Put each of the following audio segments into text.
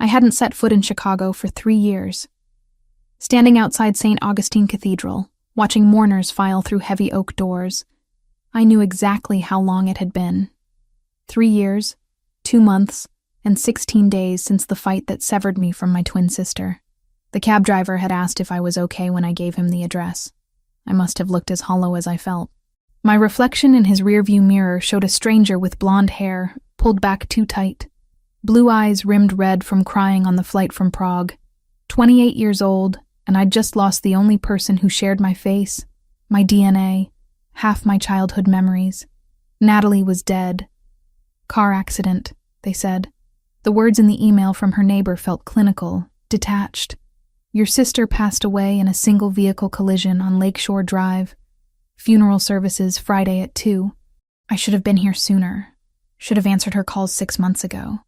I hadn't set foot in Chicago for 3 years. Standing outside St. Augustine Cathedral, watching mourners file through heavy oak doors, I knew exactly how long it had been. 3 years, 2 months, and 16 days since the fight that severed me from my twin sister. The cab driver had asked if I was okay when I gave him the address. I must have looked as hollow as I felt. My reflection in his rearview mirror showed a stranger with blonde hair, pulled back too tight. Blue eyes rimmed red from crying on the flight from Prague. 28 years old, and I'd just lost the only person who shared my face, my DNA, half my childhood memories. Natalie was dead. Car accident, they said. The words in the email from her neighbor felt clinical, detached. Your sister passed away in a single-vehicle collision on Lakeshore Drive. Funeral services Friday at 2. I should have been here sooner. Should have answered her calls 6 months ago.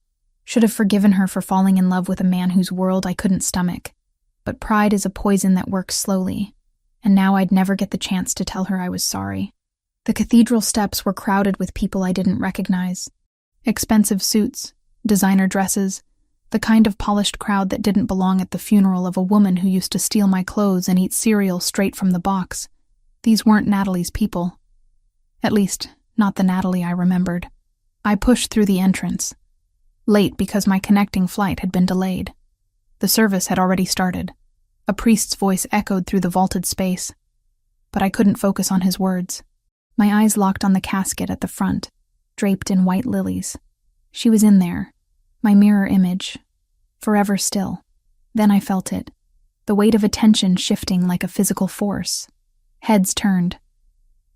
Should have forgiven her for falling in love with a man whose world I couldn't stomach. But pride is a poison that works slowly, and now I'd never get the chance to tell her I was sorry. The cathedral steps were crowded with people I didn't recognize. Expensive suits, designer dresses, the kind of polished crowd that didn't belong at the funeral of a woman who used to steal my clothes and eat cereal straight from the box. These weren't Natalie's people. At least, not the Natalie I remembered. I pushed through the entrance. Late because my connecting flight had been delayed. The service had already started. A priest's voice echoed through the vaulted space. But I couldn't focus on his words. My eyes locked on the casket at the front, draped in white lilies. She was in there, my mirror image, forever still. Then I felt it, the weight of attention shifting like a physical force. Heads turned.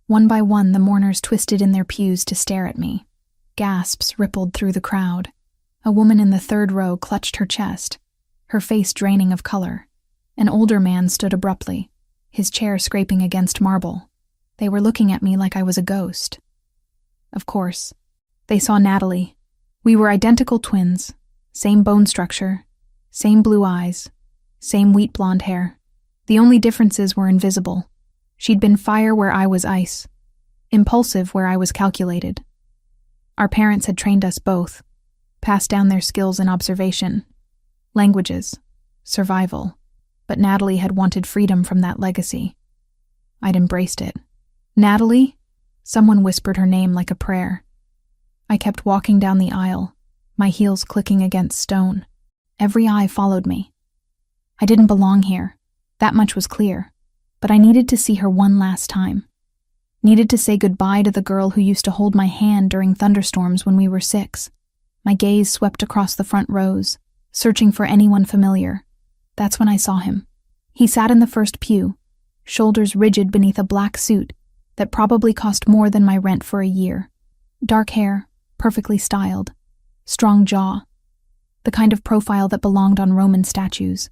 One by one, the mourners twisted in their pews to stare at me. Gasps rippled through the crowd. A woman in the third row clutched her chest, her face draining of color. An older man stood abruptly, his chair scraping against marble. They were looking at me like I was a ghost. Of course, they saw Natalie. We were identical twins, same bone structure, same blue eyes, same wheat blonde hair. The only differences were invisible. She'd been fire where I was ice, impulsive where I was calculated. Our parents had trained us both, passed down their skills in observation, languages, survival, but Natalie had wanted freedom from that legacy. I'd embraced it. Natalie? Someone whispered her name like a prayer. I kept walking down the aisle, my heels clicking against stone. Every eye followed me. I didn't belong here, that much was clear, but I needed to see her one last time. Needed to say goodbye to the girl who used to hold my hand during thunderstorms when we were 6. My gaze swept across the front rows, searching for anyone familiar. That's when I saw him. He sat in the first pew, shoulders rigid beneath a black suit that probably cost more than my rent for a year. Dark hair, perfectly styled. Strong jaw. The kind of profile that belonged on Roman statues.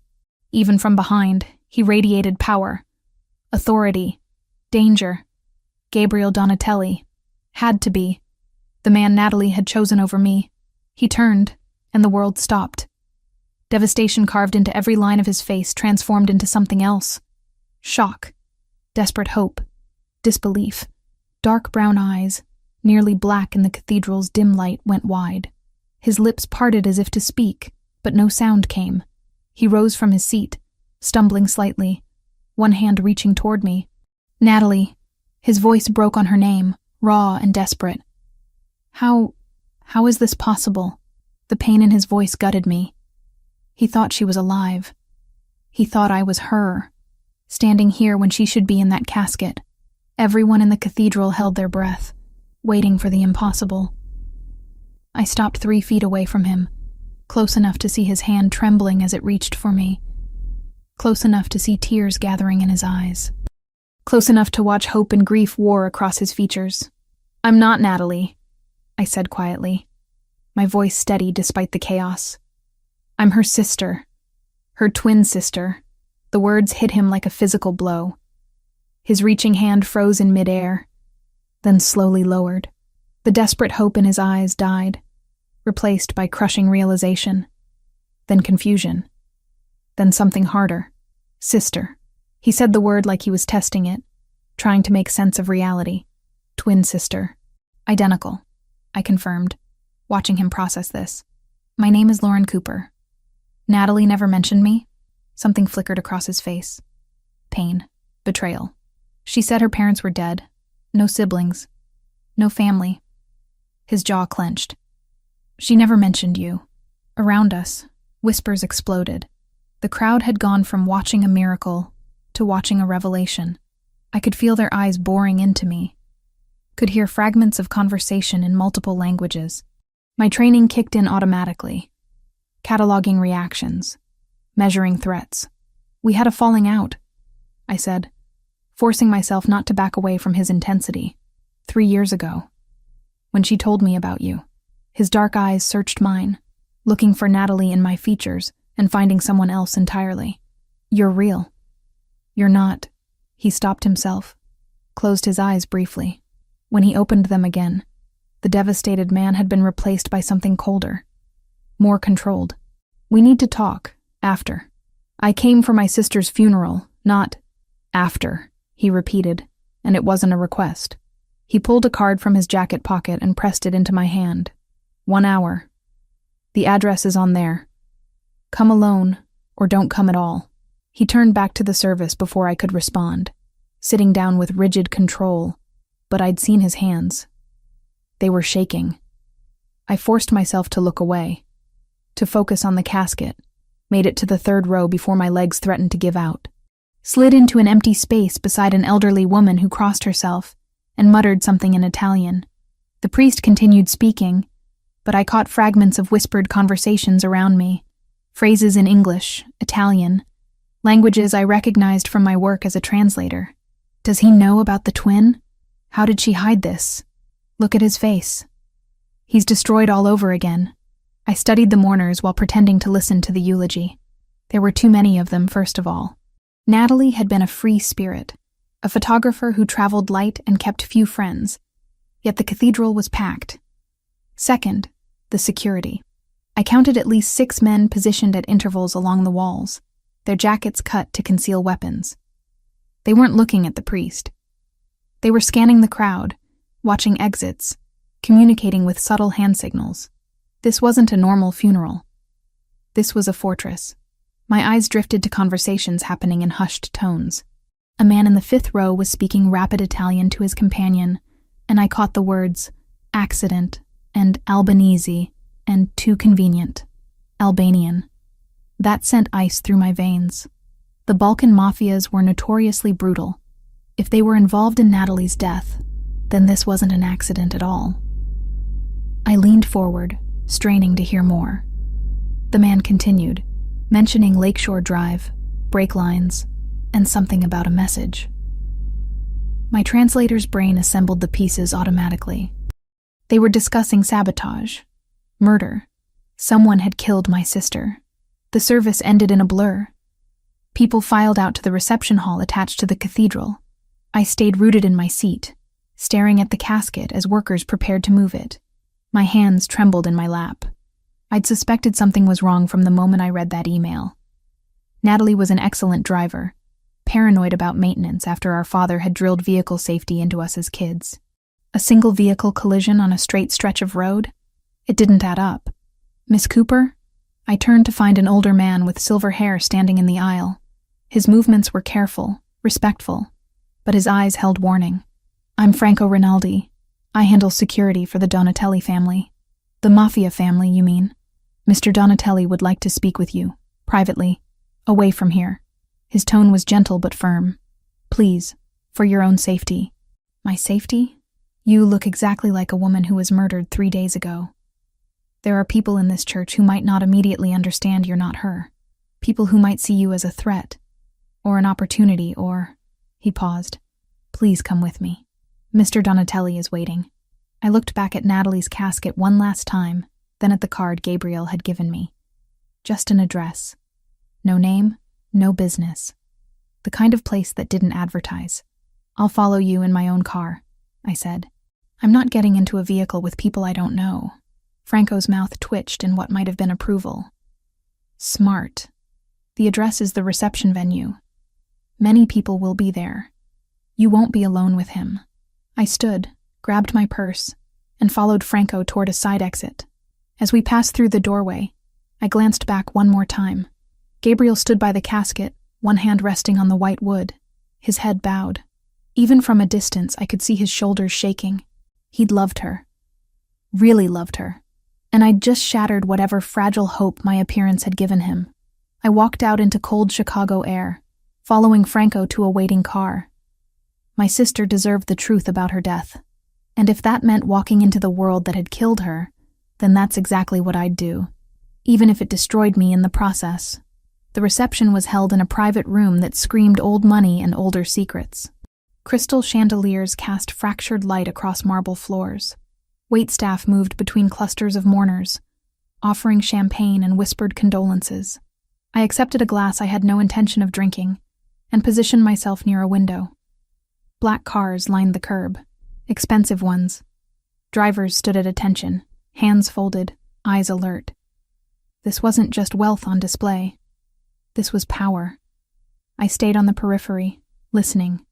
Even from behind, he radiated power, authority, danger. Gabriel Donatelli. Had to be. The man Natalie had chosen over me. He turned, and the world stopped. Devastation carved into every line of his face, transformed into something else. Shock. Desperate hope. Disbelief. Dark brown eyes, nearly black in the cathedral's dim light, went wide. His lips parted as if to speak, but no sound came. He rose from his seat, stumbling slightly, one hand reaching toward me. Natalie. His voice broke on her name, raw and desperate. How is this possible? The pain in his voice gutted me. He thought she was alive. He thought I was her, standing here when she should be in that casket. Everyone in the cathedral held their breath, waiting for the impossible. I stopped 3 feet away from him, close enough to see his hand trembling as it reached for me, close enough to see tears gathering in his eyes, close enough to watch hope and grief war across his features. "I'm not Natalie," I said quietly, my voice steady despite the chaos. "I'm her sister, her twin sister." The words hit him like a physical blow. His reaching hand froze in midair, then slowly lowered. The desperate hope in his eyes died, replaced by crushing realization, then confusion, then something harder. Sister. He said the word like he was testing it, trying to make sense of reality. Twin sister. Identical, I confirmed, watching him process this. "My name is Lauren Cooper." Natalie never mentioned me? Something flickered across his face. Pain. Betrayal. She said her parents were dead. No siblings. No family. His jaw clenched. She never mentioned you. Around us, whispers exploded. The crowd had gone from watching a miracle to watching a revelation. I could feel their eyes boring into me. Could hear fragments of conversation in multiple languages. My training kicked in automatically. Cataloging reactions. Measuring threats. We had a falling out, I said, forcing myself not to back away from his intensity. 3 years ago, when she told me about you. His dark eyes searched mine, looking for Natalie in my features and finding someone else entirely. You're real. You're not. He stopped himself, closed his eyes briefly. When he opened them again, the devastated man had been replaced by something colder, more controlled. We need to talk, after. I came for my sister's funeral, not after, he repeated, and it wasn't a request. He pulled a card from his jacket pocket and pressed it into my hand. 1 hour. The address is on there. Come alone, or don't come at all. He turned back to the service before I could respond, sitting down with rigid control, but I'd seen his hands. They were shaking. I forced myself to look away, to focus on the casket, made it to the 3rd row before my legs threatened to give out. Slid into an empty space beside an elderly woman who crossed herself and muttered something in Italian. The priest continued speaking, but I caught fragments of whispered conversations around me, phrases in English, Italian, languages I recognized from my work as a translator. Does he know about the twin? How did she hide this? Look at his face. He's destroyed all over again. I studied the mourners while pretending to listen to the eulogy. There were too many of them, first of all. Natalie had been a free spirit, a photographer who traveled light and kept few friends, yet the cathedral was packed. Second, the security. I counted at least 6 men positioned at intervals along the walls, their jackets cut to conceal weapons. They weren't looking at the priest. They were scanning the crowd, watching exits, communicating with subtle hand signals. This wasn't a normal funeral. This was a fortress. My eyes drifted to conversations happening in hushed tones. A man in the 5th row was speaking rapid Italian to his companion, and I caught the words accident and Albanese and too convenient. Albanian. That sent ice through my veins. The Balkan mafias were notoriously brutal. If they were involved in Natalie's death, then this wasn't an accident at all. I leaned forward, straining to hear more. The man continued, mentioning Lakeshore Drive, brake lines, and something about a message. My translator's brain assembled the pieces automatically. They were discussing sabotage, murder. Someone had killed my sister. The service ended in a blur. People filed out to the reception hall attached to the cathedral. I stayed rooted in my seat, staring at the casket as workers prepared to move it. My hands trembled in my lap. I'd suspected something was wrong from the moment I read that email. Natalie was an excellent driver, paranoid about maintenance after our father had drilled vehicle safety into us as kids. A single vehicle collision on a straight stretch of road? It didn't add up. Miss Cooper? I turned to find an older man with silver hair standing in the aisle. His movements were careful, respectful, but his eyes held warning. I'm Franco Rinaldi. I handle security for the Donatelli family. The Mafia family, you mean? Mr. Donatelli would like to speak with you, privately, away from here. His tone was gentle but firm. Please, for your own safety. My safety? You look exactly like a woman who was murdered 3 days ago. There are people in this church who might not immediately understand you're not her. People who might see you as a threat, or an opportunity, or... He paused. Please come with me. Mr. Donatelli is waiting. I looked back at Natalie's casket one last time, then at the card Gabriel had given me. Just an address. No name, no business. The kind of place that didn't advertise. I'll follow you in my own car, I said. I'm not getting into a vehicle with people I don't know. Franco's mouth twitched in what might have been approval. Smart. The address is the reception venue. Many people will be there. You won't be alone with him. I stood, grabbed my purse, and followed Franco toward a side exit. As we passed through the doorway, I glanced back one more time. Gabriel stood by the casket, one hand resting on the white wood, his head bowed. Even from a distance, I could see his shoulders shaking. He'd loved her. Really loved her. And I'd just shattered whatever fragile hope my appearance had given him. I walked out into cold Chicago air, following Franco to a waiting car. My sister deserved the truth about her death. And if that meant walking into the world that had killed her, then that's exactly what I'd do, even if it destroyed me in the process. The reception was held in a private room that screamed old money and older secrets. Crystal chandeliers cast fractured light across marble floors. Waitstaff moved between clusters of mourners, offering champagne and whispered condolences. I accepted a glass I had no intention of drinking and positioned myself near a window. Black cars lined the curb, expensive ones. Drivers stood at attention, hands folded, eyes alert. This wasn't just wealth on display. This was power. I stayed on the periphery, listening.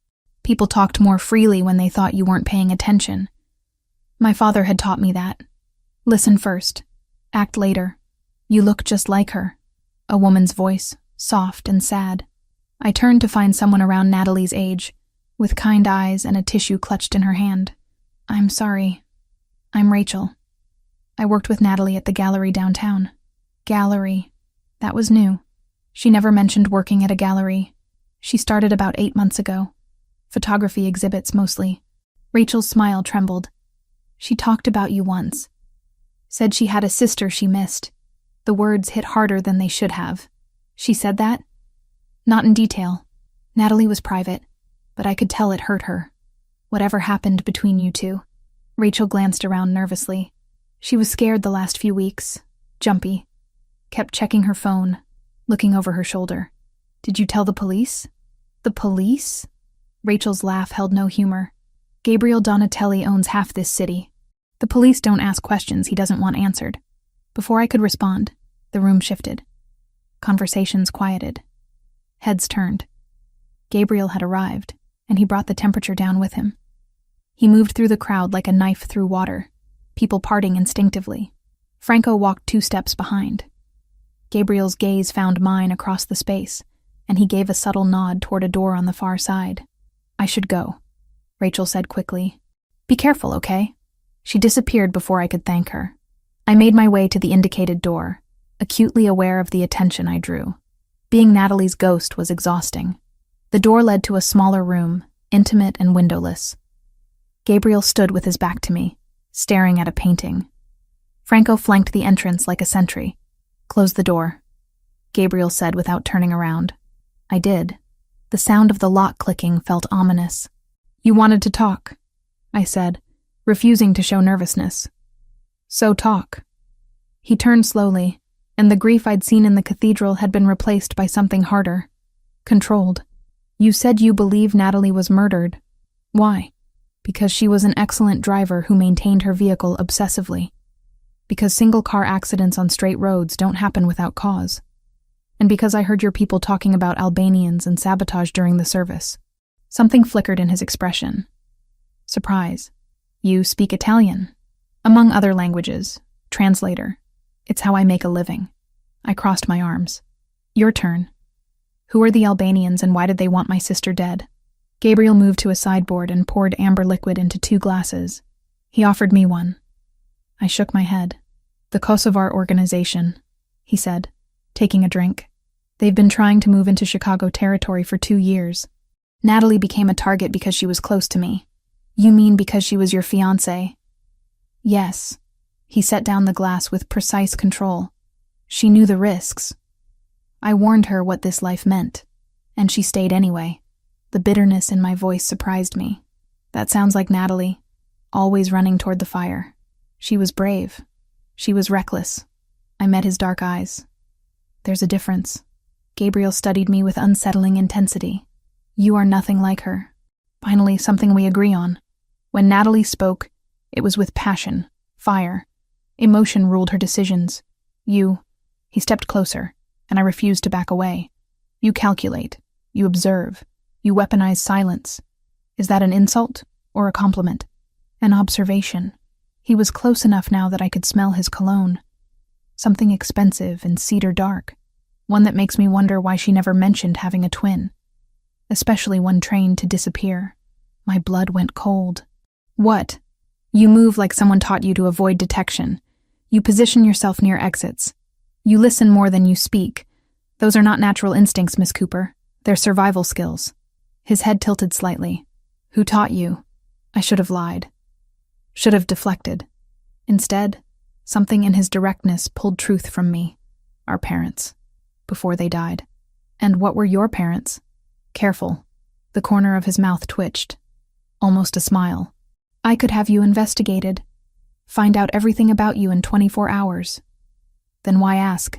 People talked more freely when they thought you weren't paying attention. My father had taught me that. Listen first. Act later. You look just like her. A woman's voice, soft and sad. I turned to find someone around Natalie's age, with kind eyes and a tissue clutched in her hand. I'm sorry. I'm Rachel. I worked with Natalie at the gallery downtown. Gallery. That was new. She never mentioned working at a gallery. She started about 8 months ago. Photography exhibits mostly. Rachel's smile trembled. She talked about you once. Said she had a sister she missed. The words hit harder than they should have. She said that? Not in detail. Natalie was private, but I could tell it hurt her. Whatever happened between you two. Rachel glanced around nervously. She was scared the last few weeks. Jumpy. Kept checking her phone, looking over her shoulder. Did you tell the police? The police? Rachel's laugh held no humor. Gabriel Donatelli owns half this city. The police don't ask questions he doesn't want answered. Before I could respond, the room shifted. Conversations quieted. Heads turned. Gabriel had arrived, and he brought the temperature down with him. He moved through the crowd like a knife through water, people parting instinctively. Franco walked 2 steps behind. Gabriel's gaze found mine across the space, and he gave a subtle nod toward a door on the far side. I should go, Rachel said quickly. Be careful, okay? She disappeared before I could thank her. I made my way to the indicated door, acutely aware of the attention I drew. Being Natalie's ghost was exhausting. The door led to a smaller room, intimate and windowless. Gabriel stood with his back to me, staring at a painting. Franco flanked the entrance like a sentry. Close the door, Gabriel said without turning around. I did. The sound of the lock clicking felt ominous. You wanted to talk, I said, refusing to show nervousness. So talk. He turned slowly, and the grief I'd seen in the cathedral had been replaced by something harder. Controlled. You said you believe Natalie was murdered. Why? Because she was an excellent driver who maintained her vehicle obsessively. Because single-car accidents on straight roads don't happen without cause. And because I heard your people talking about Albanians and sabotage during the service. Something flickered in his expression. Surprise. You speak Italian. Among other languages. Translator. It's how I make a living. I crossed my arms. Your turn. Who are the Albanians and why did they want my sister dead? Gabriel moved to a sideboard and poured amber liquid into 2 glasses. He offered me one. I shook my head. The Kosovar organization, he said, taking a drink. They've been trying to move into Chicago territory for 2 years. Natalie became a target because she was close to me. You mean because she was your fiancée? Yes. He set down the glass with precise control. She knew the risks. I warned her what this life meant, and she stayed anyway. The bitterness in my voice surprised me. That sounds like Natalie, always running toward the fire. She was brave. She was reckless. I met his dark eyes. There's a difference. Gabriel studied me with unsettling intensity. You are nothing like her. Finally, something we agree on. When Natalie spoke, it was with passion, fire. Emotion ruled her decisions. He stepped closer, and I refused to back away. You calculate. You observe. You weaponize silence. Is that an insult or a compliment? An observation. He was close enough now that I could smell his cologne. Something expensive and cedar dark. One that makes me wonder why she never mentioned having a twin. Especially one trained to disappear. My blood went cold. What? You move like someone taught you to avoid detection. You position yourself near exits. You listen more than you speak. Those are not natural instincts, Miss Cooper. They're survival skills. His head tilted slightly. Who taught you? I should have lied. Should have deflected. Instead, something in his directness pulled truth from me. Our parents. Before they died. And what were your parents? Careful. The corner of his mouth twitched. Almost a smile. I could have you investigated. Find out everything about you in 24 hours. Then why ask?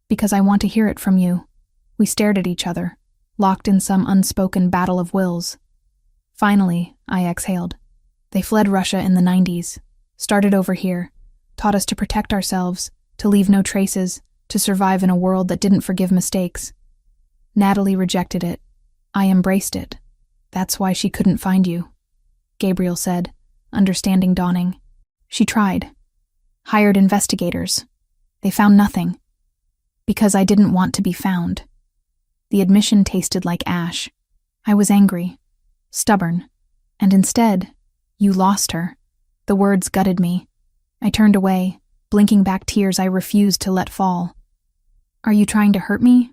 Because I want to hear it from you. We stared at each other, locked in some unspoken battle of wills. Finally, I exhaled. They fled Russia in the 90s, started over here, taught us to protect ourselves, to leave no traces, to survive in a world that didn't forgive mistakes. Natalie rejected it. I embraced it. That's why she couldn't find you, Gabriel said, understanding dawning. She tried. Hired investigators. They found nothing. Because I didn't want to be found. The admission tasted like ash. I was angry, stubborn, and instead, you lost her. The words gutted me. I turned away, blinking back tears I refused to let fall. Are you trying to hurt me?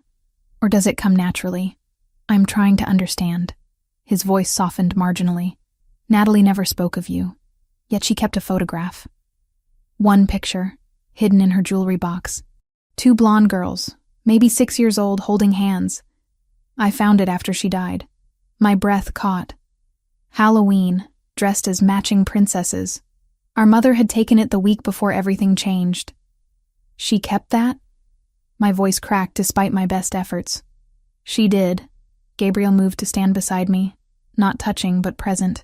Or does it come naturally? I'm trying to understand. His voice softened marginally. Natalie never spoke of you, yet she kept a photograph. One picture, hidden in her jewelry box. 2 blonde girls, maybe 6 years old, holding hands. I found it after she died. My breath caught. Halloween, dressed as matching princesses. Our mother had taken it the week before everything changed. She kept that? My voice cracked despite my best efforts. She did. Gabriel moved to stand beside me, not touching but present,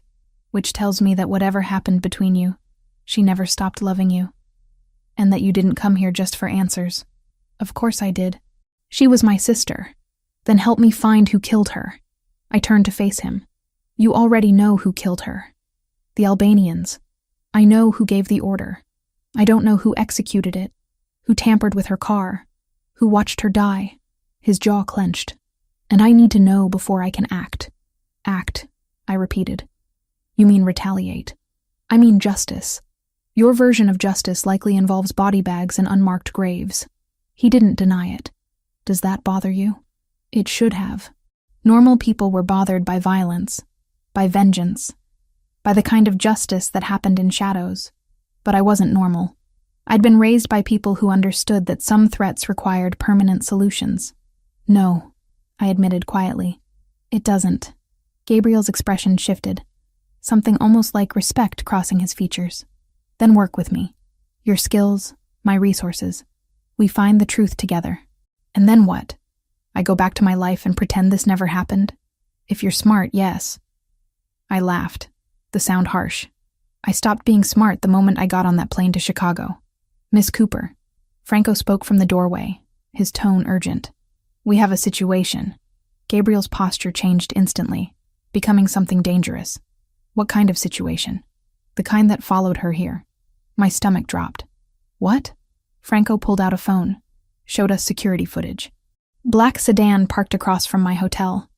which tells me that whatever happened between you, she never stopped loving you. And that you didn't come here just for answers. Of course I did. She was my sister. Then help me find who killed her. I turned to face him. You already know who killed her. The Albanians. I know who gave the order. I don't know who executed it, who tampered with her car, who watched her die. His jaw clenched. And I need to know before I can act. Act, I repeated. You mean retaliate. I mean justice. Your version of justice likely involves body bags and unmarked graves. He didn't deny it. Does that bother you? It should have. Normal people were bothered by violence, by vengeance, by the kind of justice that happened in shadows. But I wasn't normal. I'd been raised by people who understood that some threats required permanent solutions. No, I admitted quietly. It doesn't. Gabriel's expression shifted, something almost like respect crossing his features. Then work with me. Your skills, my resources. We find the truth together. And then what? I go back to my life and pretend this never happened? If you're smart, yes. I laughed, the sound harsh. I stopped being smart the moment I got on that plane to Chicago. Miss Cooper. Franco spoke from the doorway, his tone urgent. We have a situation. Gabriel's posture changed instantly, becoming something dangerous. What kind of situation? The kind that followed her here. My stomach dropped. What? Franco pulled out a phone, showed us security footage. Black sedan parked across from my hotel.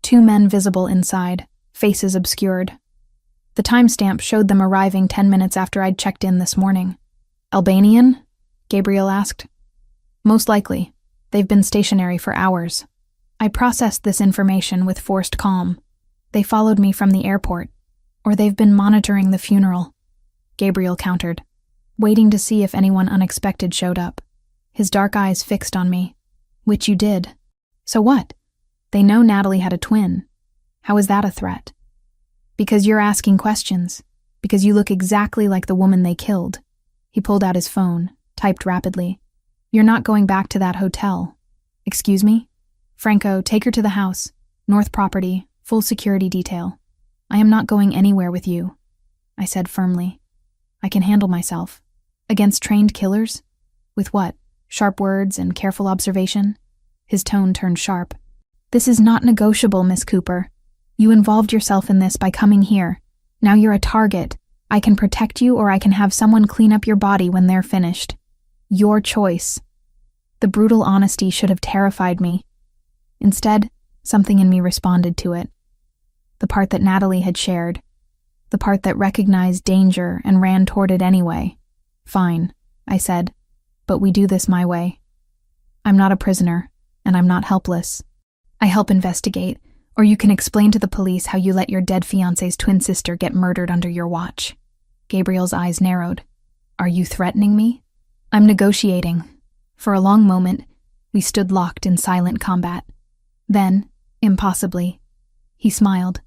2 men visible inside, faces obscured. The timestamp showed them arriving 10 minutes after I'd checked in this morning. Albanian? Gabriel asked. Most likely. They've been stationary for hours. I processed this information with forced calm. They followed me from the airport, or they've been monitoring the funeral. Gabriel countered, waiting to see if anyone unexpected showed up. His dark eyes fixed on me. Which you did. So what? They know Natalie had a twin. How is that a threat? Because you're asking questions. Because you look exactly like the woman they killed. He pulled out his phone, typed rapidly. You're not going back to that hotel. Excuse me? Franco, take her to the house. North property, full security detail. I am not going anywhere with you, I said firmly. I can handle myself. Against trained killers? With what? Sharp words and careful observation? His tone turned sharp. This is not negotiable, Miss Cooper. You involved yourself in this by coming here. Now you're a target. I can protect you or I can have someone clean up your body when they're finished. Your choice. The brutal honesty should have terrified me. Instead, something in me responded to it. The part that Natalie had shared. The part that recognized danger and ran toward it anyway. Fine, I said, but we do this my way. I'm not a prisoner, and I'm not helpless. I help investigate, or you can explain to the police how you let your dead fiancé's twin sister get murdered under your watch. Gabriel's eyes narrowed. Are you threatening me? I'm negotiating. For a long moment, we stood locked in silent combat. Then, impossibly, he smiled.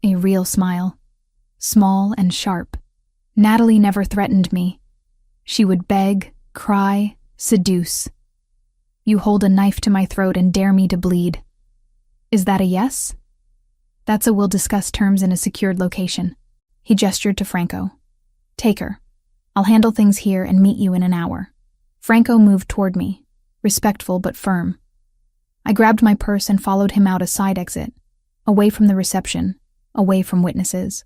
A real smile. Small and sharp. Natalie never threatened me. She would beg, cry, seduce. You hold a knife to my throat and dare me to bleed. Is that a yes? That's a we'll discuss terms in a secured location. He gestured to Franco. Take her. I'll handle things here and meet you in an hour. Franco moved toward me, respectful but firm. I grabbed my purse and followed him out a side exit, away from the reception, away from witnesses.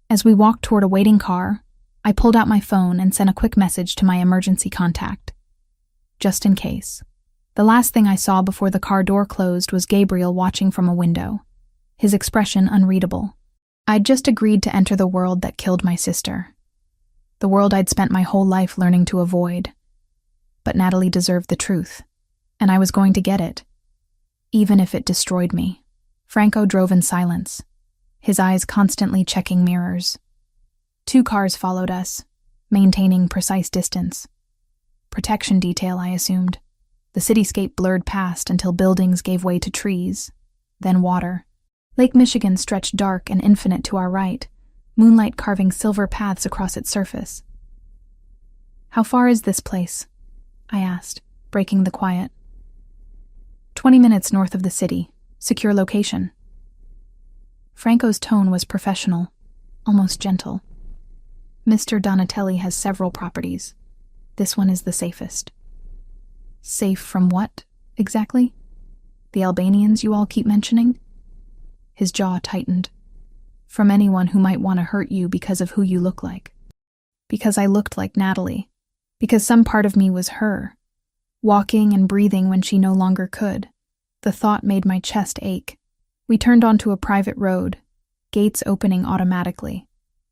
As we walked toward a waiting car, I pulled out my phone and sent a quick message to my emergency contact. Just in case. The last thing I saw before the car door closed was Gabriel watching from a window, his expression unreadable. I'd just agreed to enter the world that killed my sister. The world I'd spent my whole life learning to avoid. But Natalie deserved the truth, and I was going to get it, even if it destroyed me. Franco drove in silence, his eyes constantly checking mirrors. 2 cars followed us, maintaining precise distance. Protection detail, I assumed. The cityscape blurred past until buildings gave way to trees, then water. Lake Michigan stretched dark and infinite to our right, moonlight carving silver paths across its surface. How far is this place? I asked, breaking the quiet. 20 minutes north of the city. Secure location. Franco's tone was professional, almost gentle. Mr. Donatelli has several properties. This one is the safest. Safe from what, exactly? The Albanians you all keep mentioning? His jaw tightened. From anyone who might want to hurt you because of who you look like. Because I looked like Natalie. Because some part of me was her, walking and breathing when she no longer could. The thought made my chest ache. We turned onto a private road, gates opening automatically.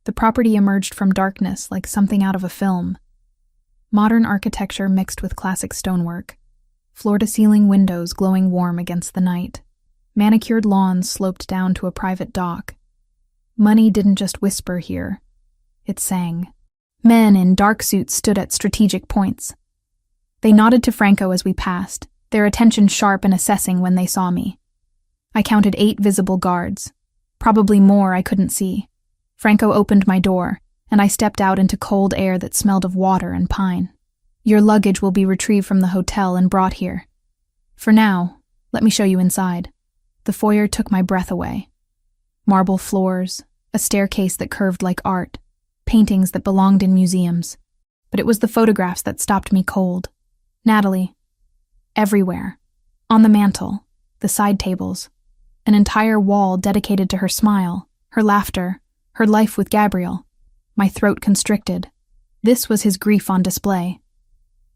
The property emerged from darkness like something out of a film. Modern architecture mixed with classic stonework. Floor-to-ceiling windows glowing warm against the night. Manicured lawns sloped down to a private dock. Money didn't just whisper here. It sang. Men in dark suits stood at strategic points. They nodded to Franco as we passed, their attention sharp and assessing when they saw me. I counted 8 visible guards. Probably more I couldn't see. Franco opened my door, and I stepped out into cold air that smelled of water and pine. Your luggage will be retrieved from the hotel and brought here. For now, let me show you inside. The foyer took my breath away. Marble floors, a staircase that curved like art, paintings that belonged in museums. But it was the photographs that stopped me cold. Natalie. Everywhere. On the mantel, the side tables. An entire wall dedicated to her smile, her laughter, her life with Gabriel. My throat constricted. This was his grief on display.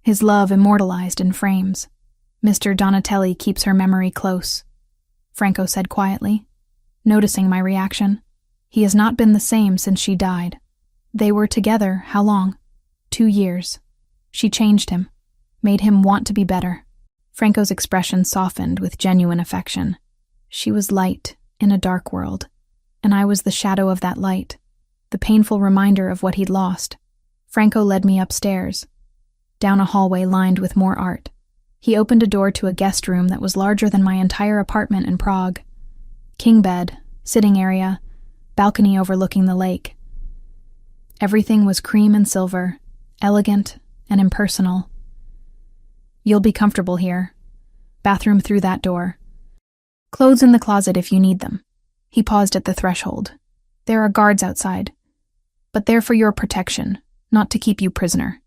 His love immortalized in frames. Mr. Donatelli keeps her memory close, Franco said quietly, noticing my reaction. He has not been the same since she died. They were together, how long? 2 years. She changed him, made him want to be better. Franco's expression softened with genuine affection. She was light in a dark world, and I was the shadow of that light, the painful reminder of what he'd lost. Franco led me upstairs, down a hallway lined with more art. He opened a door to a guest room that was larger than my entire apartment in Prague. King bed, sitting area, balcony overlooking the lake. Everything was cream and silver, elegant and impersonal. You'll be comfortable here. Bathroom through that door. Clothes in the closet if you need them. He paused at the threshold. There are guards outside, but they're for your protection, not to keep you prisoner.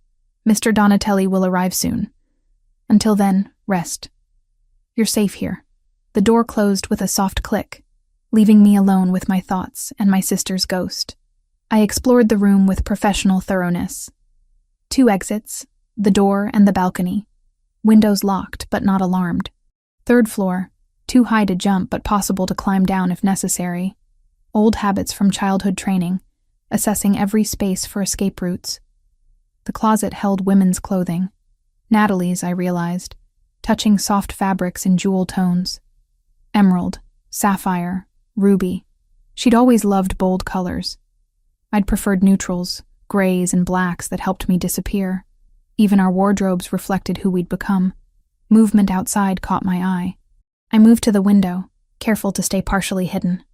Mr. Donatelli will arrive soon. Until then, rest. You're safe here. The door closed with a soft click, leaving me alone with my thoughts and my sister's ghost. I explored the room with professional thoroughness. 2 exits, The door and the balcony. Windows locked, but not alarmed. Third floor, too high to jump, but possible to climb down if necessary. Old habits from childhood training, assessing every space for escape routes. The closet held women's clothing. Natalie's, I realized, touching soft fabrics in jewel tones. Emerald, sapphire, ruby. She'd always loved bold colors. I'd preferred neutrals, grays and blacks that helped me disappear. Even our wardrobes reflected who we'd become. Movement outside caught my eye. I moved to the window, careful to stay partially hidden.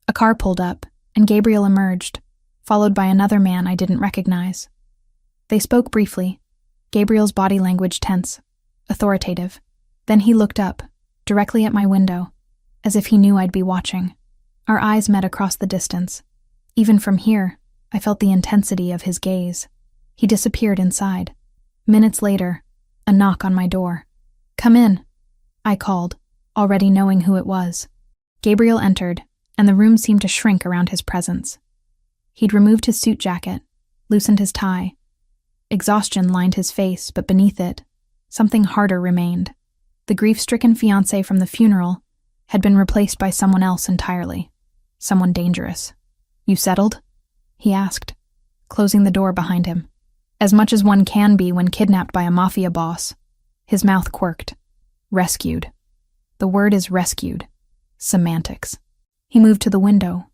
A car pulled up, and Gabriel emerged, followed by another man I didn't recognize. They spoke briefly, Gabriel's body language tense, authoritative. Then he looked up, directly at my window, as if he knew I'd be watching. Our eyes met across the distance. Even from here, I felt the intensity of his gaze. He disappeared inside. Minutes later, a knock on my door. "Come in," I called, already knowing who it was. Gabriel entered, and the room seemed to shrink around his presence. He'd removed his suit jacket, loosened his tie. Exhaustion lined his face, but beneath it, something harder remained. The grief-stricken fiancé from the funeral had been replaced by someone else entirely. Someone dangerous. "You settled?" he asked, closing the door behind him. As much as one can be when kidnapped by a Mafia boss. His mouth quirked. Rescued. The word is rescued. Semantics. He moved to the window,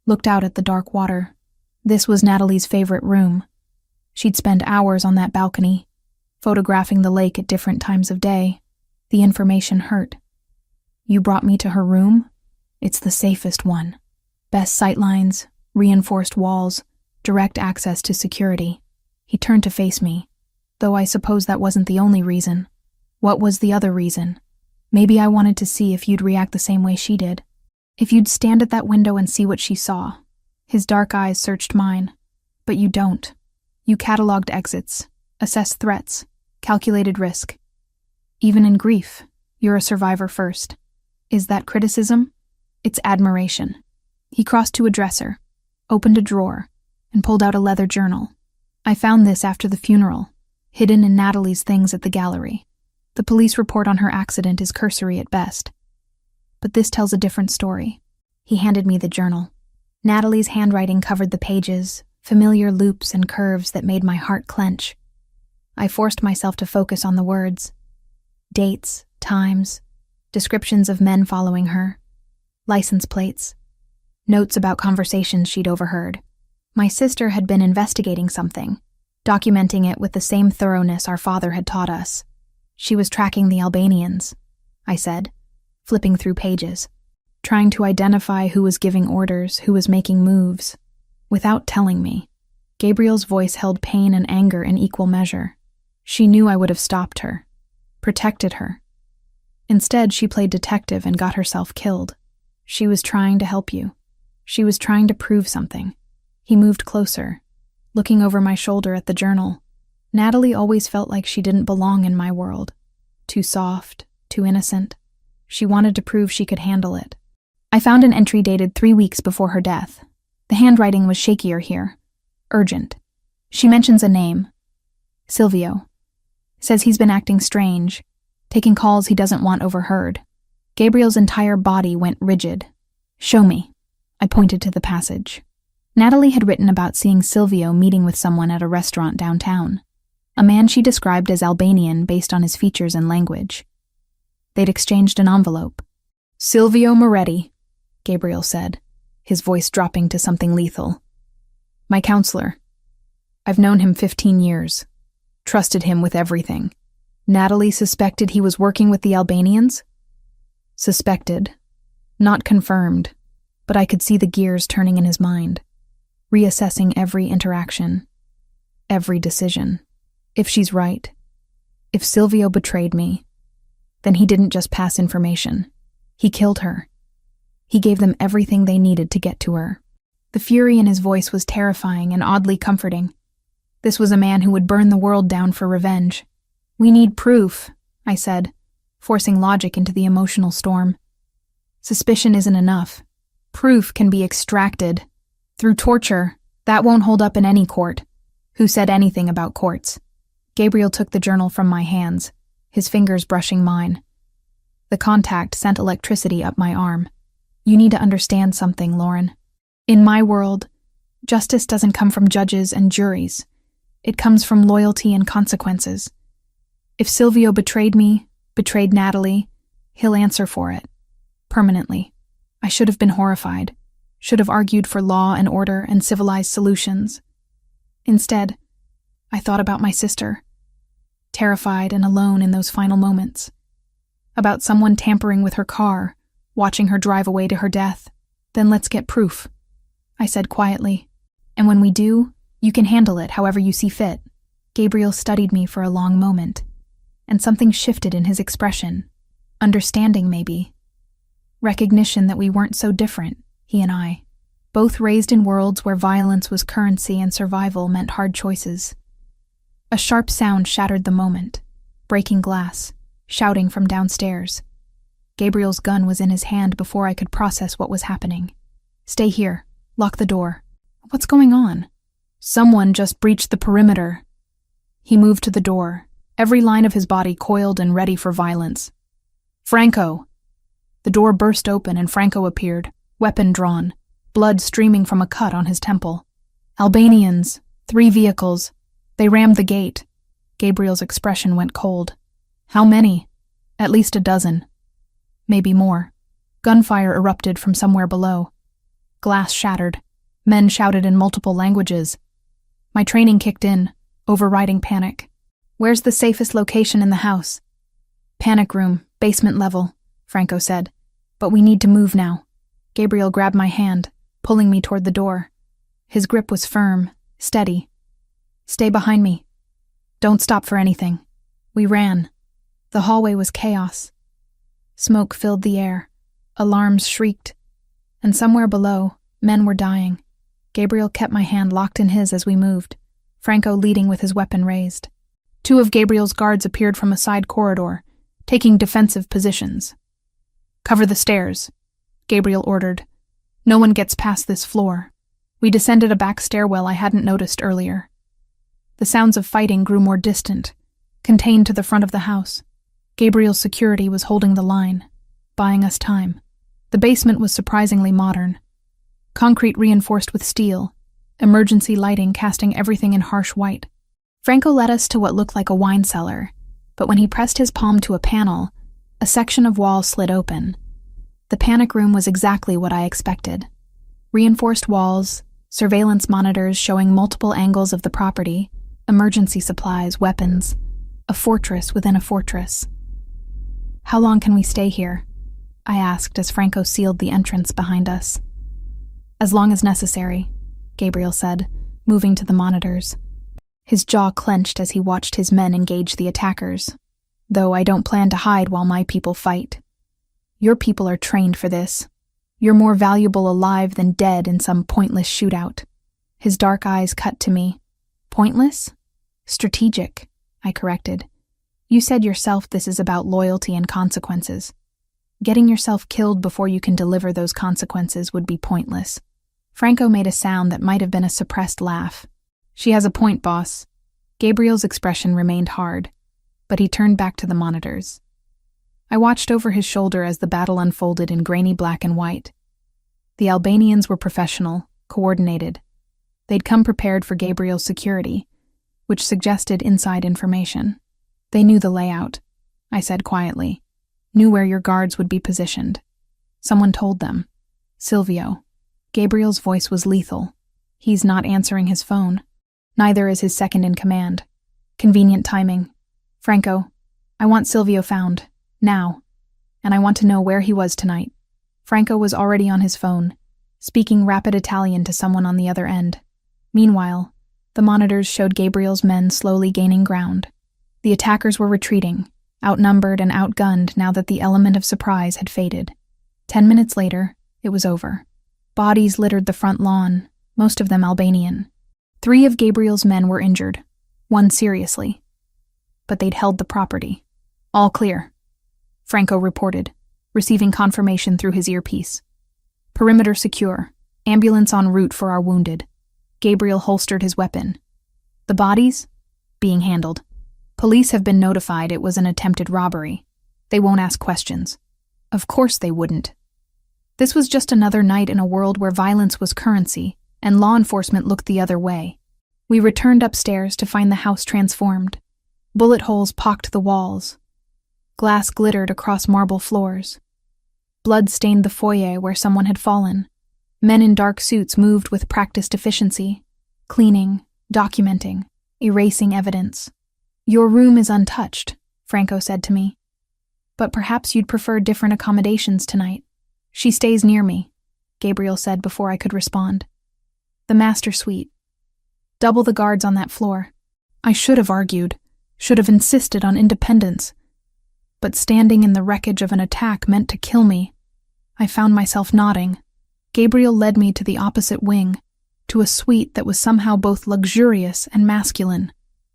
looked out at the dark water. This was Natalie's favorite room. She'd spend hours on that balcony, photographing the lake at different times of day. The information hurt. "You brought me to her room? It's the safest one. Best sightlines, reinforced walls, direct access to security." He turned to face me, though I suppose that wasn't the only reason. What was the other reason? Maybe I wanted to see if you'd react the same way she did. If you'd stand at that window and see what she saw. His dark eyes searched mine. But you don't. You cataloged exits, assessed threats, calculated risk. Even in grief, you're a survivor first. Is that criticism? It's admiration. He crossed to a dresser, opened a drawer, and pulled out a leather journal. I found this after the funeral, hidden in Natalie's things at the gallery. The police report on her accident is cursory at best. But this tells a different story. He handed me the journal. Natalie's handwriting covered the pages, familiar loops and curves that made my heart clench. I forced myself to focus on the words. Dates, times, descriptions of men following her, license plates, notes about conversations she'd overheard. My sister had been investigating something, documenting it with the same thoroughness our father had taught us. She was tracking the Albanians, I said, flipping through pages, trying to identify who was giving orders, who was making moves. Without telling me, Gabriel's voice held pain and anger in equal measure. She knew I would have stopped her, protected her. Instead, she played detective and got herself killed. She was trying to help you. She was trying to prove something. He moved closer, looking over my shoulder at the journal. Natalie always felt like she didn't belong in my world. Too soft, too innocent. She wanted to prove she could handle it. I found an entry dated 3 weeks before her death. The handwriting was shakier here. Urgent. She mentions a name. Silvio. Says he's been acting strange, taking calls he doesn't want overheard. Gabriel's entire body went rigid. "Show me." I pointed to the passage. Natalie had written about seeing Silvio meeting with someone at a restaurant downtown. A man she described as Albanian based on his features and language. They'd exchanged an envelope. "Silvio Moretti," Gabriel said, his voice dropping to something lethal. "My counselor. I've known him 15 years. Trusted him with everything. Natalie suspected he was working with the Albanians?" Suspected. Not confirmed, but I could see the gears turning in his mind, reassessing every interaction, every decision. If she's right, if Silvio betrayed me, then he didn't just pass information. He killed her. He gave them everything they needed to get to her. The fury in his voice was terrifying and oddly comforting. This was a man who would burn the world down for revenge. "We need proof," I said, forcing logic into the emotional storm. "Suspicion isn't enough. Proof can be extracted. Through torture, that won't hold up in any court." Who said anything about courts? Gabriel took the journal from my hands, his fingers brushing mine. The contact sent electricity up my arm. You need to understand something, Lauren. In my world, justice doesn't come from judges and juries. It comes from loyalty and consequences. If Silvio betrayed me, betrayed Natalie, he'll answer for it. Permanently. I should have been horrified, should have argued for law and order and civilized solutions. Instead, I thought about my sister, terrified and alone in those final moments. About someone tampering with her car, watching her drive away to her death. Then let's get proof, I said quietly. And when we do, you can handle it however you see fit. Gabriel studied me for a long moment, and something shifted in his expression. Understanding, maybe. Recognition that we weren't so different, he and I. Both raised in worlds where violence was currency and survival meant hard choices. A sharp sound shattered the moment. Breaking glass, shouting from downstairs. Gabriel's gun was in his hand before I could process what was happening. Stay here. Lock the door. What's going on? Someone just breached the perimeter. He moved to the door, every line of his body coiled and ready for violence. Franco! The door burst open and Franco appeared, weapon drawn, blood streaming from a cut on his temple. Albanians, 3 vehicles. They rammed the gate. Gabriel's expression went cold. How many? At least a dozen. Maybe more. Gunfire erupted from somewhere below. Glass shattered. Men shouted in multiple languages. My training kicked in, overriding panic. Where's the safest location in the house? Panic room, basement level, Franco said. But we need to move now. Gabriel grabbed my hand, pulling me toward the door. His grip was firm, steady. Stay behind me. Don't stop for anything. We ran. The hallway was chaos. Smoke filled the air. Alarms shrieked. And somewhere below, men were dying. Gabriel kept my hand locked in his as we moved, Franco leading with his weapon raised. 2 of Gabriel's guards appeared from a side corridor, taking defensive positions. Cover the stairs, Gabriel ordered. No one gets past this floor. We descended a back stairwell I hadn't noticed earlier. The sounds of fighting grew more distant, contained to the front of the house. Gabriel's security was holding the line, buying us time. The basement was surprisingly modern. Concrete reinforced with steel, emergency lighting casting everything in harsh white. Franco led us to what looked like a wine cellar, but when he pressed his palm to a panel, a section of wall slid open. The panic room was exactly what I expected. Reinforced walls, surveillance monitors showing multiple angles of the property, emergency supplies, weapons, a fortress within a fortress. How long can we stay here? I asked as Franco sealed the entrance behind us. As long as necessary, Gabriel said, moving to the monitors. His jaw clenched as he watched his men engage the attackers. Though I don't plan to hide while my people fight. Your people are trained for this. You're more valuable alive than dead in some pointless shootout. His dark eyes cut to me. Pointless? Strategic, I corrected. You said yourself this is about loyalty and consequences. Getting yourself killed before you can deliver those consequences would be pointless. Franco made a sound that might have been a suppressed laugh. She has a point, boss. Gabriel's expression remained hard, but he turned back to the monitors. I watched over his shoulder as the battle unfolded in grainy black and white. The Albanians were professional, coordinated. They'd come prepared for Gabriel's security, which suggested inside information. They knew the layout, I said quietly. Knew where your guards would be positioned. Someone told them. Silvio. Gabriel's voice was lethal. He's not answering his phone. Neither is his second in command. Convenient timing. Franco, I want Silvio found. Now. And I want to know where he was tonight. Franco was already on his phone, speaking rapid Italian to someone on the other end. Meanwhile, the monitors showed Gabriel's men slowly gaining ground. The attackers were retreating, outnumbered and outgunned now that the element of surprise had faded. 10 minutes later, it was over. Bodies littered the front lawn, most of them Albanian. 3 of Gabriel's men were injured, 1 seriously. But they'd held the property. All clear, Franco reported, receiving confirmation through his earpiece. Perimeter secure, ambulance en route for our wounded. Gabriel holstered his weapon. The bodies? Being handled. Police have been notified it was an attempted robbery. They won't ask questions. Of course they wouldn't. This was just another night in a world where violence was currency, and law enforcement looked the other way. We returned upstairs to find the house transformed. Bullet holes pocked the walls. Glass glittered across marble floors. Blood stained the foyer where someone had fallen. Men in dark suits moved with practiced efficiency, cleaning, documenting, erasing evidence. "Your room is untouched," Franco said to me. "But perhaps you'd prefer different accommodations tonight." "She stays near me," Gabriel said before I could respond. "The master suite. Double the guards on that floor." I should have argued, should have insisted on independence. But standing in the wreckage of an attack meant to kill me. I found myself nodding. Gabriel led me to the opposite wing, to a suite that was somehow both luxurious and masculine.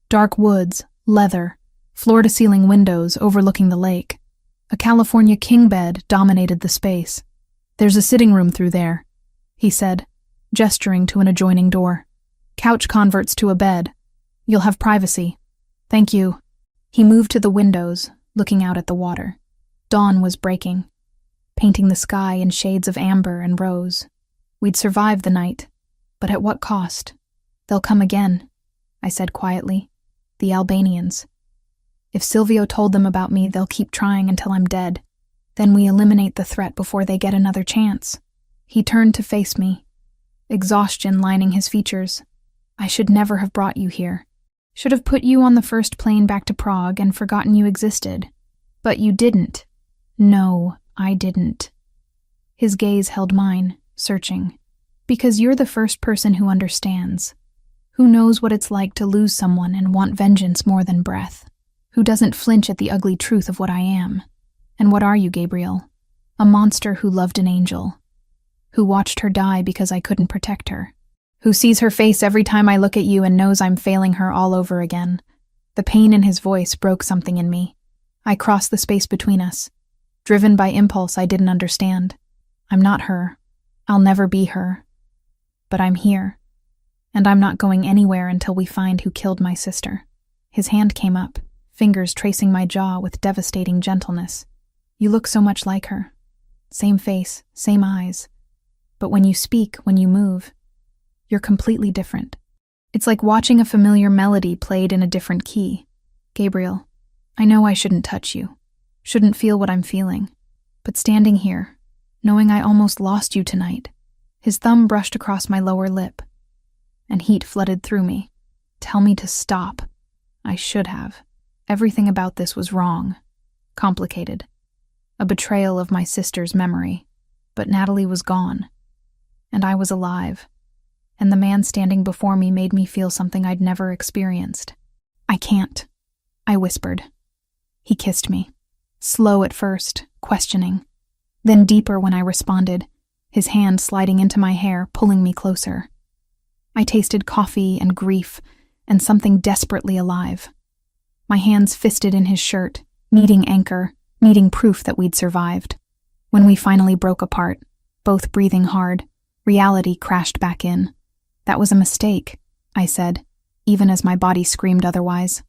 Dark woods, leather, floor-to-ceiling windows overlooking the lake. A California king bed dominated the space. "There's a sitting room through there," he said, gesturing to an adjoining door. "Couch converts to a bed. You'll have privacy." "Thank you." He moved to the windows, looking out at the water. Dawn was breaking, painting the sky in shades of amber and rose. We'd survived the night, but at what cost? "They'll come again," I said quietly. "The Albanians. If Silvio told them about me, they'll keep trying until I'm dead. Then we eliminate the threat before they get another chance." He turned to face me, exhaustion lining his features. "I should never have brought you here. Should have put you on the first plane back to Prague and forgotten you existed. But you didn't." "No, I didn't." His gaze held mine, searching. "Because you're the first person who understands. Who knows what it's like to lose someone and want vengeance more than breath. Who doesn't flinch at the ugly truth of what I am. And what are you, Gabriel? A monster who loved an angel. Who watched her die because I couldn't protect her. Who sees her face every time I look at you and knows I'm failing her all over again." The pain in his voice broke something in me. I crossed the space between us, driven by impulse I didn't understand. "I'm not her. I'll never be her. But I'm here. And I'm not going anywhere until we find who killed my sister." His hand came up, fingers tracing my jaw with devastating gentleness. "You look so much like her. Same face, same eyes. But when you speak, when you move, you're completely different. It's like watching a familiar melody played in a different key. Gabriel, I know I shouldn't touch you, shouldn't feel what I'm feeling. But standing here, knowing I almost lost you tonight," his thumb brushed across my lower lip, and heat flooded through me. "Tell me to stop." I should have. Everything about this was wrong, complicated. A betrayal of my sister's memory. But Natalie was gone, and I was alive. And the man standing before me made me feel something I'd never experienced. "I can't," I whispered. He kissed me, slow at first, questioning, then deeper when I responded, his hand sliding into my hair, pulling me closer. I tasted coffee and grief and something desperately alive. My hands fisted in his shirt, needing anchor, needing proof that we'd survived. When we finally broke apart, both breathing hard, reality crashed back in. "That was a mistake," I said, even as my body screamed otherwise.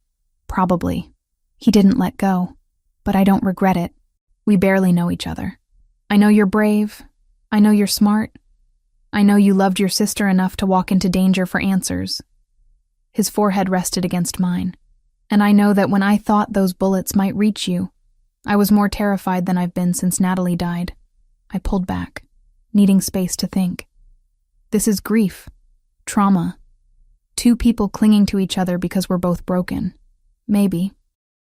"Probably." He didn't let go, but I don't regret it. We barely know each other. I know you're brave. I know you're smart. I know you loved your sister enough to walk into danger for answers. His forehead rested against mine. And I know that when I thought those bullets might reach you, I was more terrified than I've been since Natalie died. I pulled back, needing space to think. This is grief. Trauma. Two people clinging to each other because we're both broken. Maybe.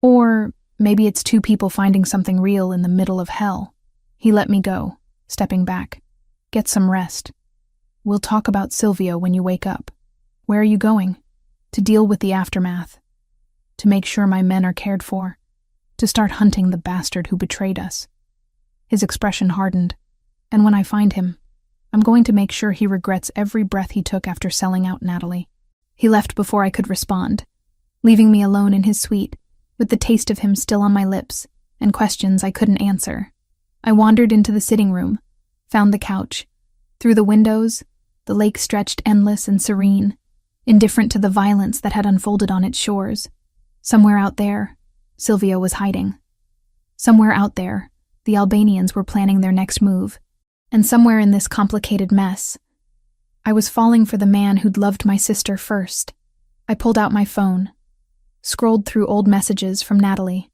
Or maybe it's two people finding something real in the middle of hell. He let me go, stepping back. "Get some rest. We'll talk about Silvio when you wake up." "Where are you going?" "To deal with the aftermath. To make sure my men are cared for. To start hunting the bastard who betrayed us." His expression hardened. "And when I find him, I'm going to make sure he regrets every breath he took after selling out Natalie." He left before I could respond, leaving me alone in his suite, with the taste of him still on my lips, and questions I couldn't answer. I wandered into the sitting room, found the couch. Through the windows, the lake stretched endless and serene, indifferent to the violence that had unfolded on its shores. Somewhere out there, Silvio was hiding. Somewhere out there, the Albanians were planning their next move. And somewhere in this complicated mess, I was falling for the man who'd loved my sister first. I pulled out my phone, scrolled through old messages from Natalie.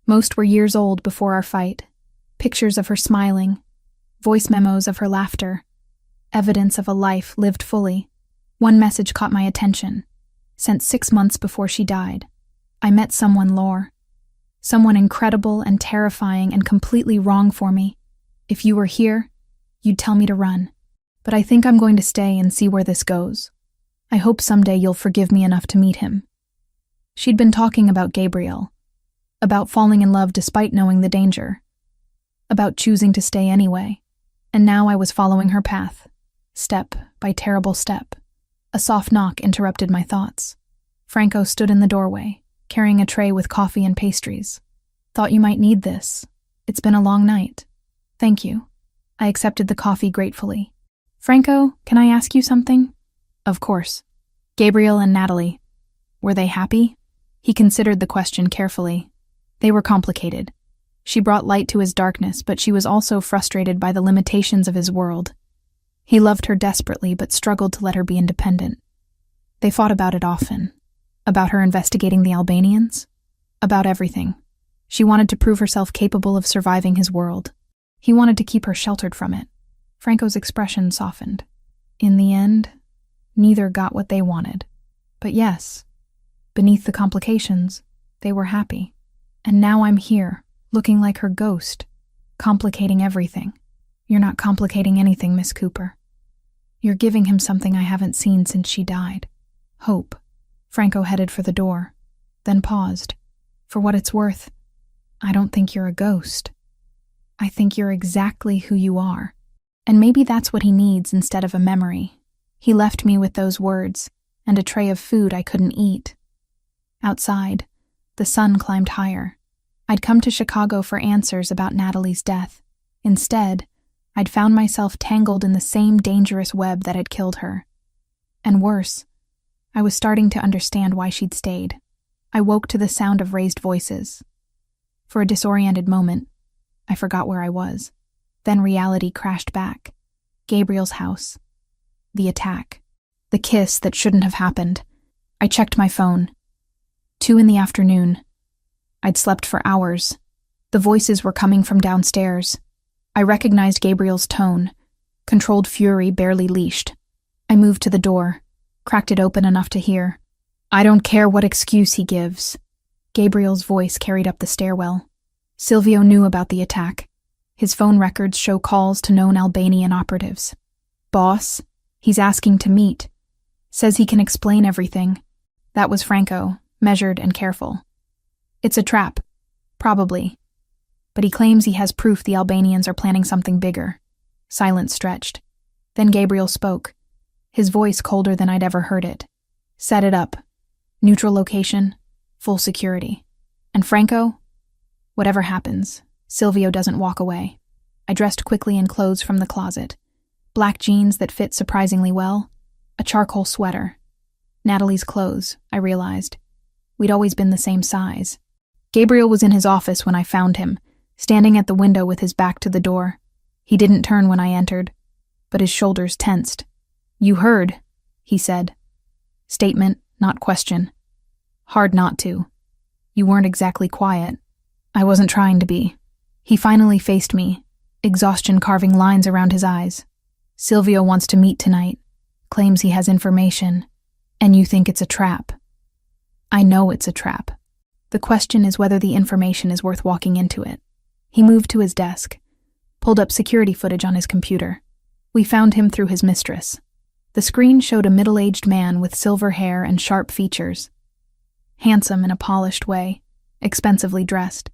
Most were years old before our fight. Pictures of her smiling, voice memos of her laughter, evidence of a life lived fully. One message caught my attention, sent 6 months before she died. I met someone, Lore. Someone incredible and terrifying and completely wrong for me. If you were here, you'd tell me to run. But I think I'm going to stay and see where this goes. I hope someday you'll forgive me enough to meet him. She'd been talking about Gabriel, about falling in love despite knowing the danger, about choosing to stay anyway. And now I was following her path, step by terrible step. A soft knock interrupted my thoughts. Franco stood in the doorway, carrying a tray with coffee and pastries. Thought you might need this. It's been a long night. Thank you. I accepted the coffee gratefully. Franco, can I ask you something? Of course. Gabriel and Natalie. Were they happy? He considered the question carefully. They were complicated. She brought light to his darkness, but she was also frustrated by the limitations of his world. He loved her desperately, but struggled to let her be independent. They fought about it often. About her investigating the Albanians. About everything. She wanted to prove herself capable of surviving his world. He wanted to keep her sheltered from it. Franco's expression softened. In the end, neither got what they wanted. But yes, beneath the complications, they were happy. And now I'm here, looking like her ghost, complicating everything. You're not complicating anything, Miss Cooper. You're giving him something I haven't seen since she died. Hope. Franco headed for the door, then paused. For what it's worth, I don't think you're a ghost. I think you're exactly who you are. And maybe that's what he needs instead of a memory. He left me with those words, and a tray of food I couldn't eat. Outside, the sun climbed higher. I'd come to Chicago for answers about Natalie's death. Instead, I'd found myself tangled in the same dangerous web that had killed her. And worse, I was starting to understand why she'd stayed. I woke to the sound of raised voices. For a disoriented moment, I forgot where I was. Then reality crashed back. Gabriel's house. The attack. The kiss that shouldn't have happened. I checked my phone. 2 p.m. I'd slept for hours. The voices were coming from downstairs. I recognized Gabriel's tone. Controlled fury barely leashed. I moved to the door, cracked it open enough to hear. I don't care what excuse he gives. Gabriel's voice carried up the stairwell. Silvio knew about the attack. His phone records show calls to known Albanian operatives. Boss, he's asking to meet. Says he can explain everything. That was Franco, measured and careful. It's a trap. Probably. But he claims he has proof the Albanians are planning something bigger. Silence stretched. Then Gabriel spoke, his voice colder than I'd ever heard it. Set it up. Neutral location, full security. And Franco? Whatever happens, Silvio doesn't walk away. I dressed quickly in clothes from the closet. Black jeans that fit surprisingly well. A charcoal sweater. Natalie's clothes, I realized. We'd always been the same size. Gabriel was in his office when I found him, standing at the window with his back to the door. He didn't turn when I entered, but his shoulders tensed. You heard, he said. Statement, not question. Hard not to. You weren't exactly quiet. I wasn't trying to be. He finally faced me, exhaustion carving lines around his eyes. Silvio wants to meet tonight, claims he has information, and you think it's a trap. I know it's a trap. The question is whether the information is worth walking into it. He moved to his desk, pulled up security footage on his computer. We found him through his mistress. The screen showed a middle-aged man with silver hair and sharp features. Handsome in a polished way, expensively dressed.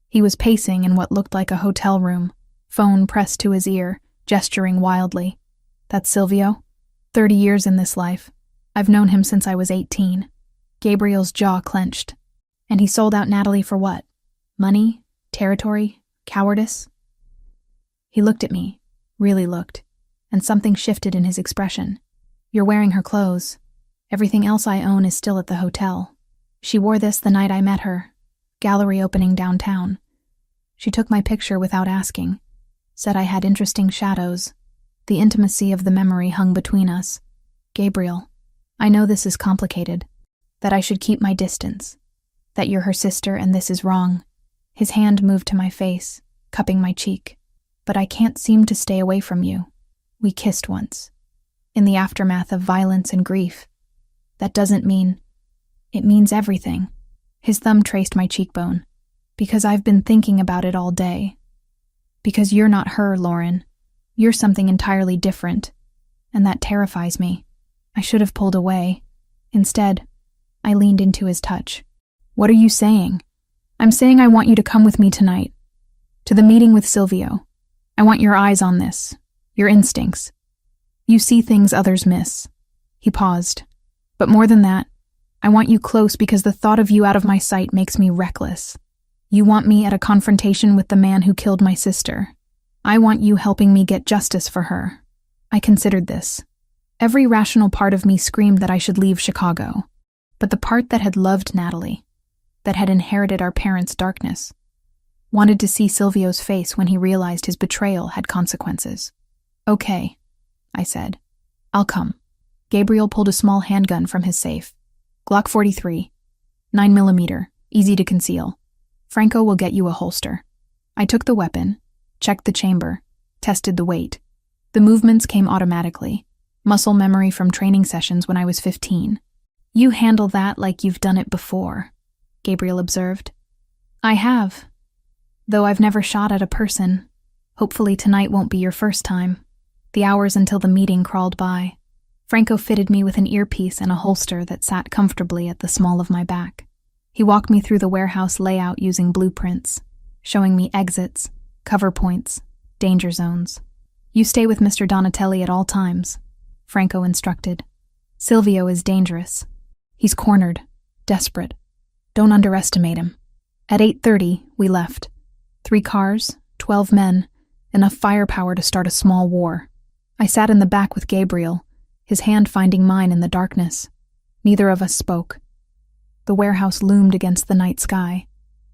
He was pacing in what looked like a hotel room, phone pressed to his ear, gesturing wildly. That's Silvio? 30 years in this life. I've known him since I was 18. Gabriel's jaw clenched. And he sold out Natalie for what? Money? Territory? Cowardice? He looked at me, really looked, and something shifted in his expression. You're wearing her clothes. Everything else I own is still at the hotel. She wore this the night I met her, gallery opening downtown. She took my picture without asking, said I had interesting shadows. The intimacy of the memory hung between us. Gabriel, I know this is complicated, that I should keep my distance, that you're her sister and this is wrong. His hand moved to my face, cupping my cheek. But I can't seem to stay away from you. We kissed once, in the aftermath of violence and grief. That doesn't mean... It means everything. His thumb traced my cheekbone. Because I've been thinking about it all day. Because you're not her, Lauren. You're something entirely different. And that terrifies me. I should have pulled away. Instead, I leaned into his touch. What are you saying? I'm saying I want you to come with me tonight. To the meeting with Silvio. I want your eyes on this. Your instincts. You see things others miss. He paused. But more than that, I want you close because the thought of you out of my sight makes me reckless. You want me at a confrontation with the man who killed my sister. I want you helping me get justice for her. I considered this. Every rational part of me screamed that I should leave Chicago. But the part that had loved Natalie, that had inherited our parents' darkness, wanted to see Silvio's face when he realized his betrayal had consequences. Okay, I said. I'll come. Gabriel pulled a small handgun from his safe. Glock 43, 9mm, easy to conceal. Franco will get you a holster. I took the weapon, checked the chamber, tested the weight. The movements came automatically, muscle memory from training sessions when I was 15. You handle that like you've done it before, Gabriel observed. I have. Though I've never shot at a person. Hopefully tonight won't be your first time. The hours until the meeting crawled by. Franco fitted me with an earpiece and a holster that sat comfortably at the small of my back. He walked me through the warehouse layout using blueprints, showing me exits, cover points, danger zones. You stay with Mr. Donatelli at all times, Franco instructed. Silvio is dangerous. He's cornered, desperate. Don't underestimate him. At 8:30, we left. 3 cars, 12 men, enough firepower to start a small war. I sat in the back with Gabriel, his hand finding mine in the darkness. Neither of us spoke. The warehouse loomed against the night sky,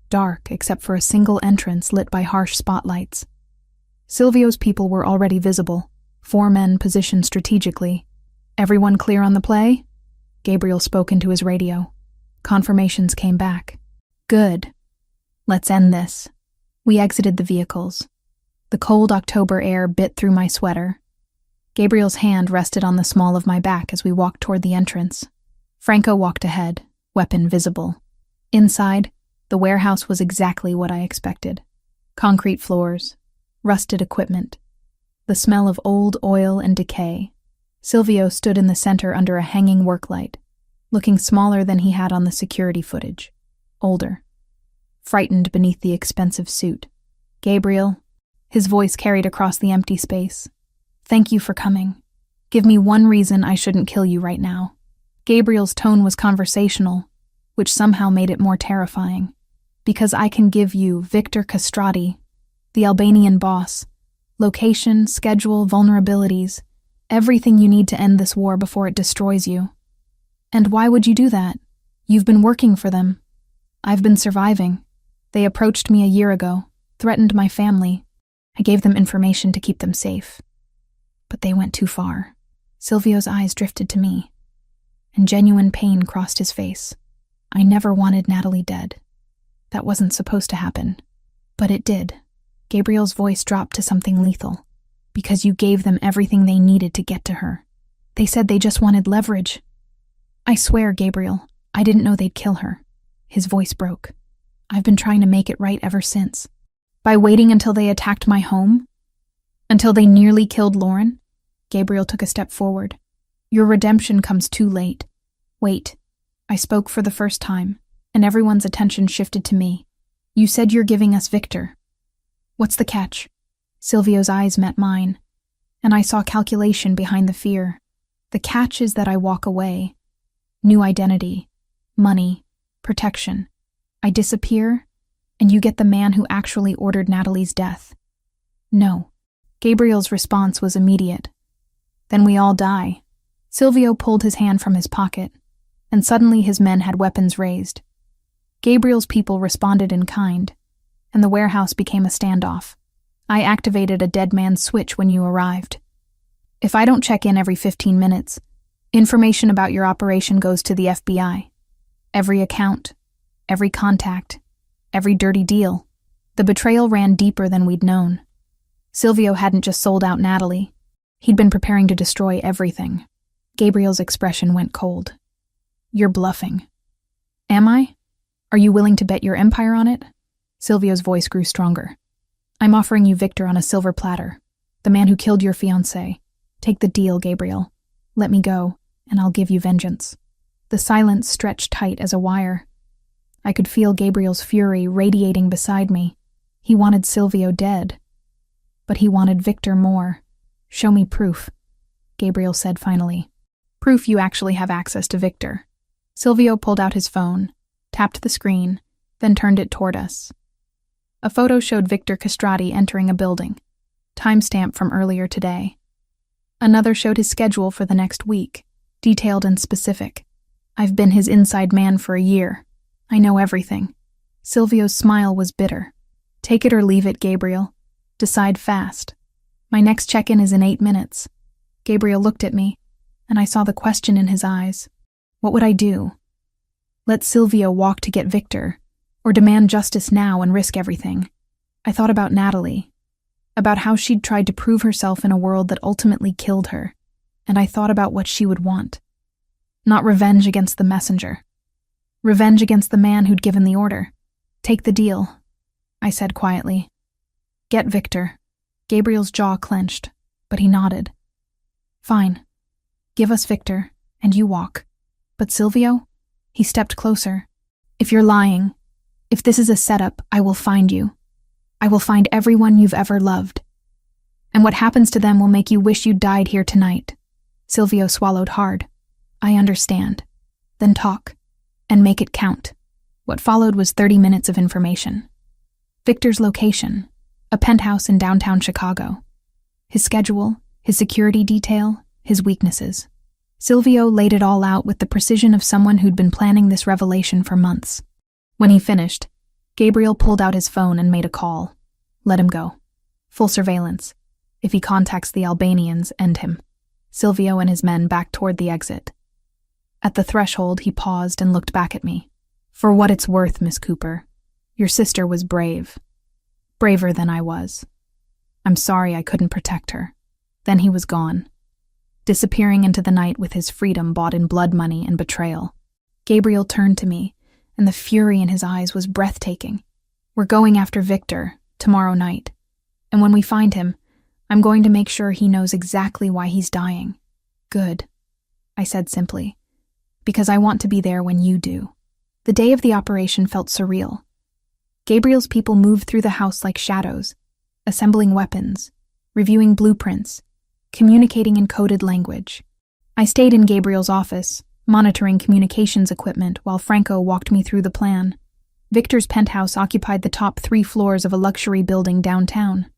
dark except for a single entrance lit by harsh spotlights. Silvio's people were already visible, 4 men positioned strategically. Everyone clear on the play? Gabriel spoke into his radio. Confirmations came back. Good. Let's end this. We exited the vehicles. The cold October air bit through my sweater. Gabriel's hand rested on the small of my back as we walked toward the entrance. Franco walked ahead, weapon visible. Inside, the warehouse was exactly what I expected. Concrete floors, rusted equipment, the smell of old oil and decay. Silvio stood in the center under a hanging work light, looking smaller than he had on the security footage. Older. Frightened beneath the expensive suit. Gabriel, his voice carried across the empty space. Thank you for coming. Give me one reason I shouldn't kill you right now. Gabriel's tone was conversational, which somehow made it more terrifying. Because I can give you Victor Castrati, the Albanian boss, location, schedule, vulnerabilities, everything you need to end this war before it destroys you. And why would you do that? You've been working for them. I've been surviving. They approached me a year ago, threatened my family. I gave them information to keep them safe. But they went too far. Silvio's eyes drifted to me, and genuine pain crossed his face. I never wanted Natalie dead. That wasn't supposed to happen. But it did. Gabriel's voice dropped to something lethal. Because you gave them everything they needed to get to her. They said they just wanted leverage. I swear, Gabriel, I didn't know they'd kill her. His voice broke. I've been trying to make it right ever since. By waiting until they attacked my home? Until they nearly killed Lauren? Gabriel took a step forward. Your redemption comes too late. Wait. I spoke for the first time, and everyone's attention shifted to me. You said you're giving us Victor. What's the catch? Silvio's eyes met mine, and I saw calculation behind the fear. The catch is that I walk away. New identity, money, protection. I disappear, and you get the man who actually ordered Natalie's death. No. Gabriel's response was immediate. Then we all die. Silvio pulled his hand from his pocket. and suddenly his men had weapons raised. Gabriel's people responded in kind, and the warehouse became a standoff. I activated a dead man's switch when you arrived. If I don't check in every 15 minutes, information about your operation goes to the FBI. Every account, every contact, every dirty deal. The betrayal ran deeper than we'd known. Silvio hadn't just sold out Natalie. He'd been preparing to destroy everything. Gabriel's expression went cold. You're bluffing. Am I? Are you willing to bet your empire on it? Silvio's voice grew stronger. I'm offering you Victor on a silver platter, the man who killed your fiancée. Take the deal, Gabriel. Let me go, and I'll give you vengeance. The silence stretched tight as a wire. I could feel Gabriel's fury radiating beside me. He wanted Silvio dead. But he wanted Victor more. Show me proof, Gabriel said finally. Proof you actually have access to Victor. Silvio pulled out his phone, tapped the screen, then turned it toward us. A photo showed Victor Castrati entering a building, timestamp from earlier today. Another showed his schedule for the next week, detailed and specific. I've been his inside man for a year. I know everything. Silvio's smile was bitter. Take it or leave it, Gabriel. Decide fast. My next check-in is in 8 minutes. Gabriel looked at me, and I saw the question in his eyes. What would I do? Let Silvio walk to get Victor, or demand justice now and risk everything? I thought about Natalie, about how she'd tried to prove herself in a world that ultimately killed her, and I thought about what she would want. Not revenge against the messenger. Revenge against the man who'd given the order. Take the deal, I said quietly. Get Victor. Gabriel's jaw clenched, but he nodded. Fine. Give us Victor, and you walk. But Silvio? He stepped closer. If you're lying, if this is a setup, I will find you. I will find everyone you've ever loved. And what happens to them will make you wish you died here tonight. Silvio swallowed hard. I understand. Then talk, and make it count. What followed was 30 minutes of information. Victor's location, a penthouse in downtown Chicago. His schedule, his security detail, his weaknesses. Silvio laid it all out with the precision of someone who'd been planning this revelation for months. When he finished, Gabriel pulled out his phone and made a call. Let him go. Full surveillance. If he contacts the Albanians, end him. Silvio and his men backed toward the exit. At the threshold, he paused and looked back at me. For what it's worth, Miss Cooper, your sister was brave. Braver than I was. I'm sorry I couldn't protect her. Then he was gone, disappearing into the night with his freedom bought in blood money and betrayal. Gabriel turned to me, and the fury in his eyes was breathtaking. We're going after Victor tomorrow night, and when we find him, I'm going to make sure he knows exactly why he's dying. Good, I said simply, because I want to be there when you do. The day of the operation felt surreal. Gabriel's people moved through the house like shadows, assembling weapons, reviewing blueprints, communicating in coded language. I stayed in Gabriel's office, monitoring communications equipment while Franco walked me through the plan. Victor's penthouse occupied the top 3 floors of a luxury building downtown.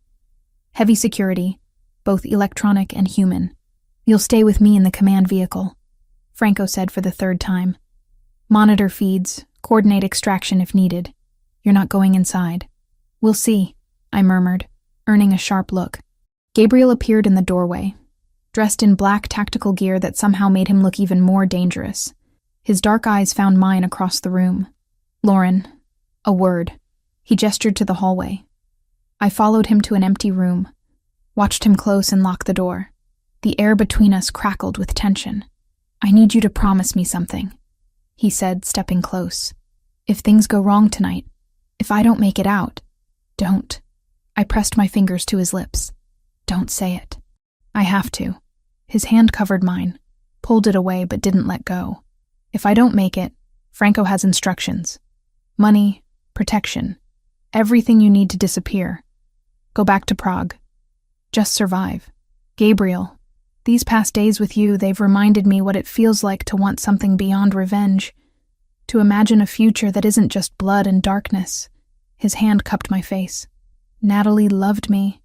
Heavy security, both electronic and human. You'll stay with me in the command vehicle, Franco said for the 3rd time. Monitor feeds, coordinate extraction if needed. You're not going inside. We'll see, I murmured, earning a sharp look. Gabriel appeared in the doorway, dressed in black tactical gear that somehow made him look even more dangerous. His dark eyes found mine across the room. Lauren, a word. He gestured to the hallway. I followed him to an empty room, watched him close and lock the door. The air between us crackled with tension. I need you to promise me something, he said, stepping close. If things go wrong tonight, if I don't make it out, don't. I pressed my fingers to his lips. Don't say it. I have to. His hand covered mine, pulled it away but didn't let go. If I don't make it, Franco has instructions. Money, protection, everything you need to disappear. Go back to Prague. Just survive. Gabriel, these past days with you, they've reminded me what it feels like to want something beyond revenge, to imagine a future that isn't just blood and darkness. His hand cupped my face. Natalie loved me,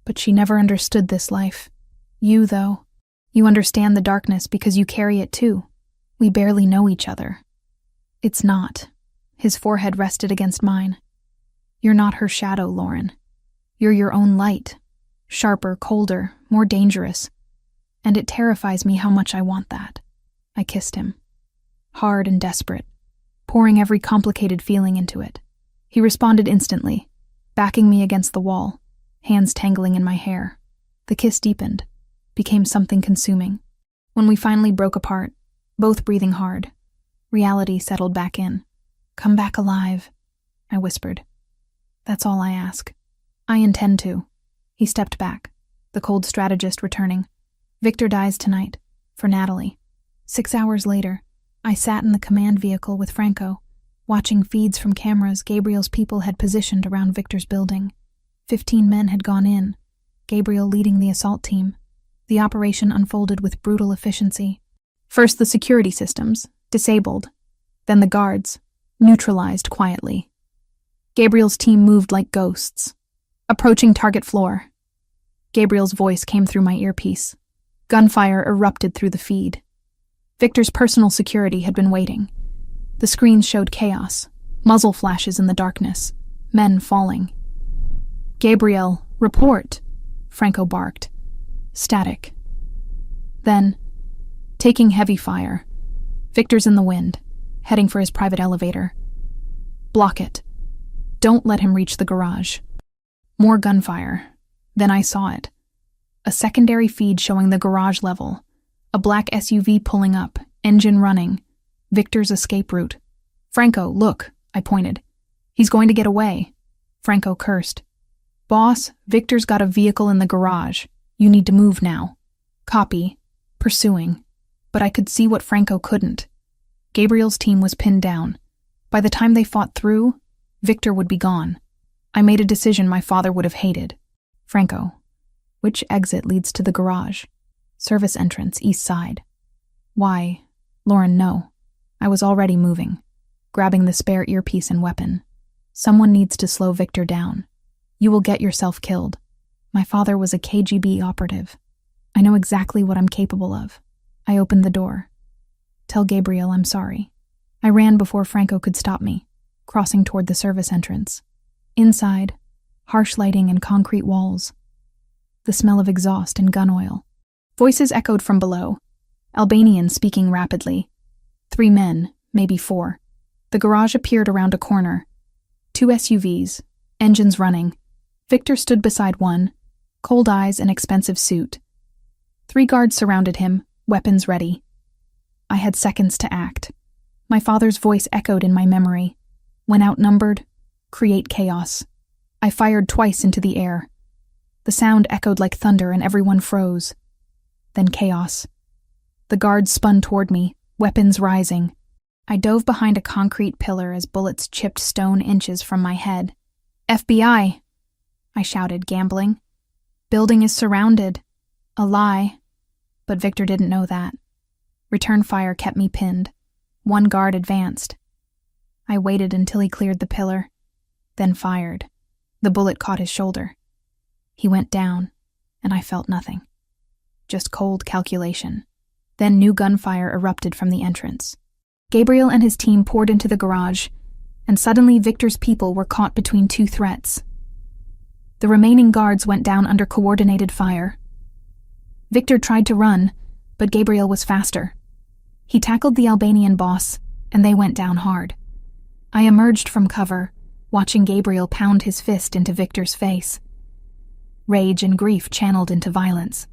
but she never understood this life. You, though, you understand the darkness because you carry it too. We barely know each other. It's not. His forehead rested against mine. You're not her shadow, Lauren. You're your own light. Sharper, colder, more dangerous. And it terrifies me how much I want that. I kissed him. Hard and desperate, pouring every complicated feeling into it. He responded instantly, backing me against the wall, hands tangling in my hair. The kiss deepened, became something consuming. When we finally broke apart, both breathing hard, reality settled back in. Come back alive, I whispered. That's all I ask. I intend to. He stepped back, the cold strategist returning. Victor dies tonight, for Natalie. 6 hours later, I sat in the command vehicle with Franco, watching feeds from cameras Gabriel's people had positioned around Victor's building. 15 men had gone in, Gabriel leading the assault team. The operation unfolded with brutal efficiency. First the security systems, disabled. Then the guards, neutralized quietly. Gabriel's team moved like ghosts. Approaching target floor. Gabriel's voice came through my earpiece. Gunfire erupted through the feed. Victor's personal security had been waiting. The screens showed chaos, muzzle flashes in the darkness, men falling. Gabriel, report, Franco barked. Static. Then, taking heavy fire. Victor's in the wind, heading for his private elevator. Block it. Don't let him reach the garage. More gunfire. Then I saw it. A secondary feed showing the garage level. A black SUV pulling up, engine running. Victor's escape route. Franco, look, I pointed. He's going to get away. Franco cursed. Boss, Victor's got a vehicle in the garage. You need to move now. Copy. Pursuing. But I could see what Franco couldn't. Gabriel's team was pinned down. By the time they fought through, Victor would be gone. I made a decision my father would have hated. Franco, which exit leads to the garage? Service entrance, east side. Why? Lauren, no. I was already moving, grabbing the spare earpiece and weapon. Someone needs to slow Victor down. You will get yourself killed. My father was a KGB operative. I know exactly what I'm capable of. I opened the door. Tell Gabriel I'm sorry. I ran before Franco could stop me, crossing toward the service entrance. Inside, harsh lighting and concrete walls. The smell of exhaust and gun oil. Voices echoed from below. Albanian speaking rapidly. 3 men, maybe 4. The garage appeared around a corner. 2 SUVs, engines running. Victor stood beside one, cold eyes and expensive suit. 3 guards surrounded him, weapons ready. I had seconds to act. My father's voice echoed in my memory. When outnumbered, create chaos. I fired twice into the air. The sound echoed like thunder and everyone froze. Then chaos. The guards spun toward me, weapons rising. I dove behind a concrete pillar as bullets chipped stone inches from my head. FBI! I shouted, gambling. Building is surrounded. A lie. But Victor didn't know that. Return fire kept me pinned. 1 guard advanced. I waited until he cleared the pillar, then fired. The bullet caught his shoulder. He went down, and I felt nothing. Just cold calculation. Then new gunfire erupted from the entrance. Gabriel and his team poured into the garage, and suddenly Victor's people were caught between 2 threats. The remaining guards went down under coordinated fire. Victor tried to run, but Gabriel was faster. He tackled the Albanian boss, and they went down hard. I emerged from cover, watching Gabriel pound his fist into Victor's face. Rage and grief channeled into violence.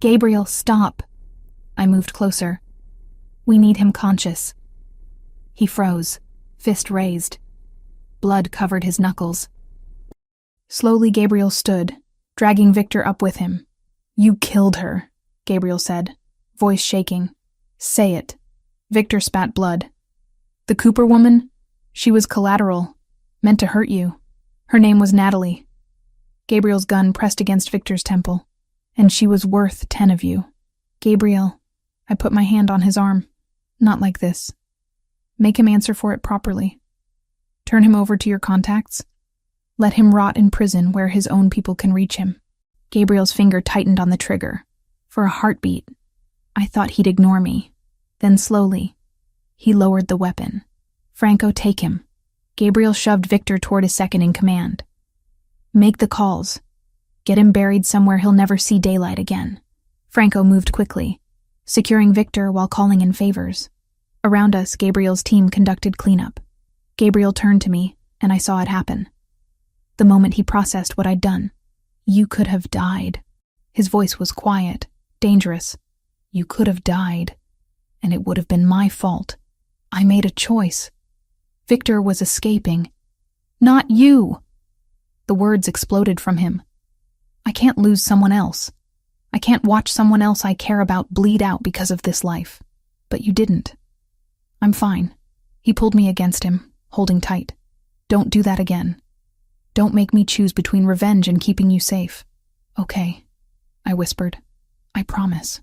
Gabriel, stop. I moved closer. We need him conscious. He froze, fist raised. Blood covered his knuckles. Slowly Gabriel stood, dragging Victor up with him. You killed her, Gabriel said, voice shaking. Say it. Victor spat blood. The Cooper woman? She was collateral, meant to hurt you. Her name was Natalie. Gabriel's gun pressed against Victor's temple. And she was worth 10 of you. Gabriel, I put my hand on his arm. Not like this. Make him answer for it properly. Turn him over to your contacts. Let him rot in prison where his own people can reach him. Gabriel's finger tightened on the trigger. For a heartbeat, I thought he'd ignore me. Then slowly, he lowered the weapon. "Franco, take him." Gabriel shoved Victor toward his second-in-command. "Make the calls. Get him buried somewhere he'll never see daylight again." Franco moved quickly, securing Victor while calling in favors. Around us, Gabriel's team conducted cleanup. Gabriel turned to me, and I saw it happen. The moment he processed what I'd done. "You could have died." His voice was quiet, dangerous. "You could have died, and it would have been my fault. I made a choice. Victor was escaping. Not you." The words exploded from him. "I can't lose someone else. I can't watch someone else I care about bleed out because of this life. But you didn't. I'm fine." He pulled me against him, holding tight. "Don't do that again. Don't make me choose between revenge and keeping you safe." "Okay," I whispered. "I promise."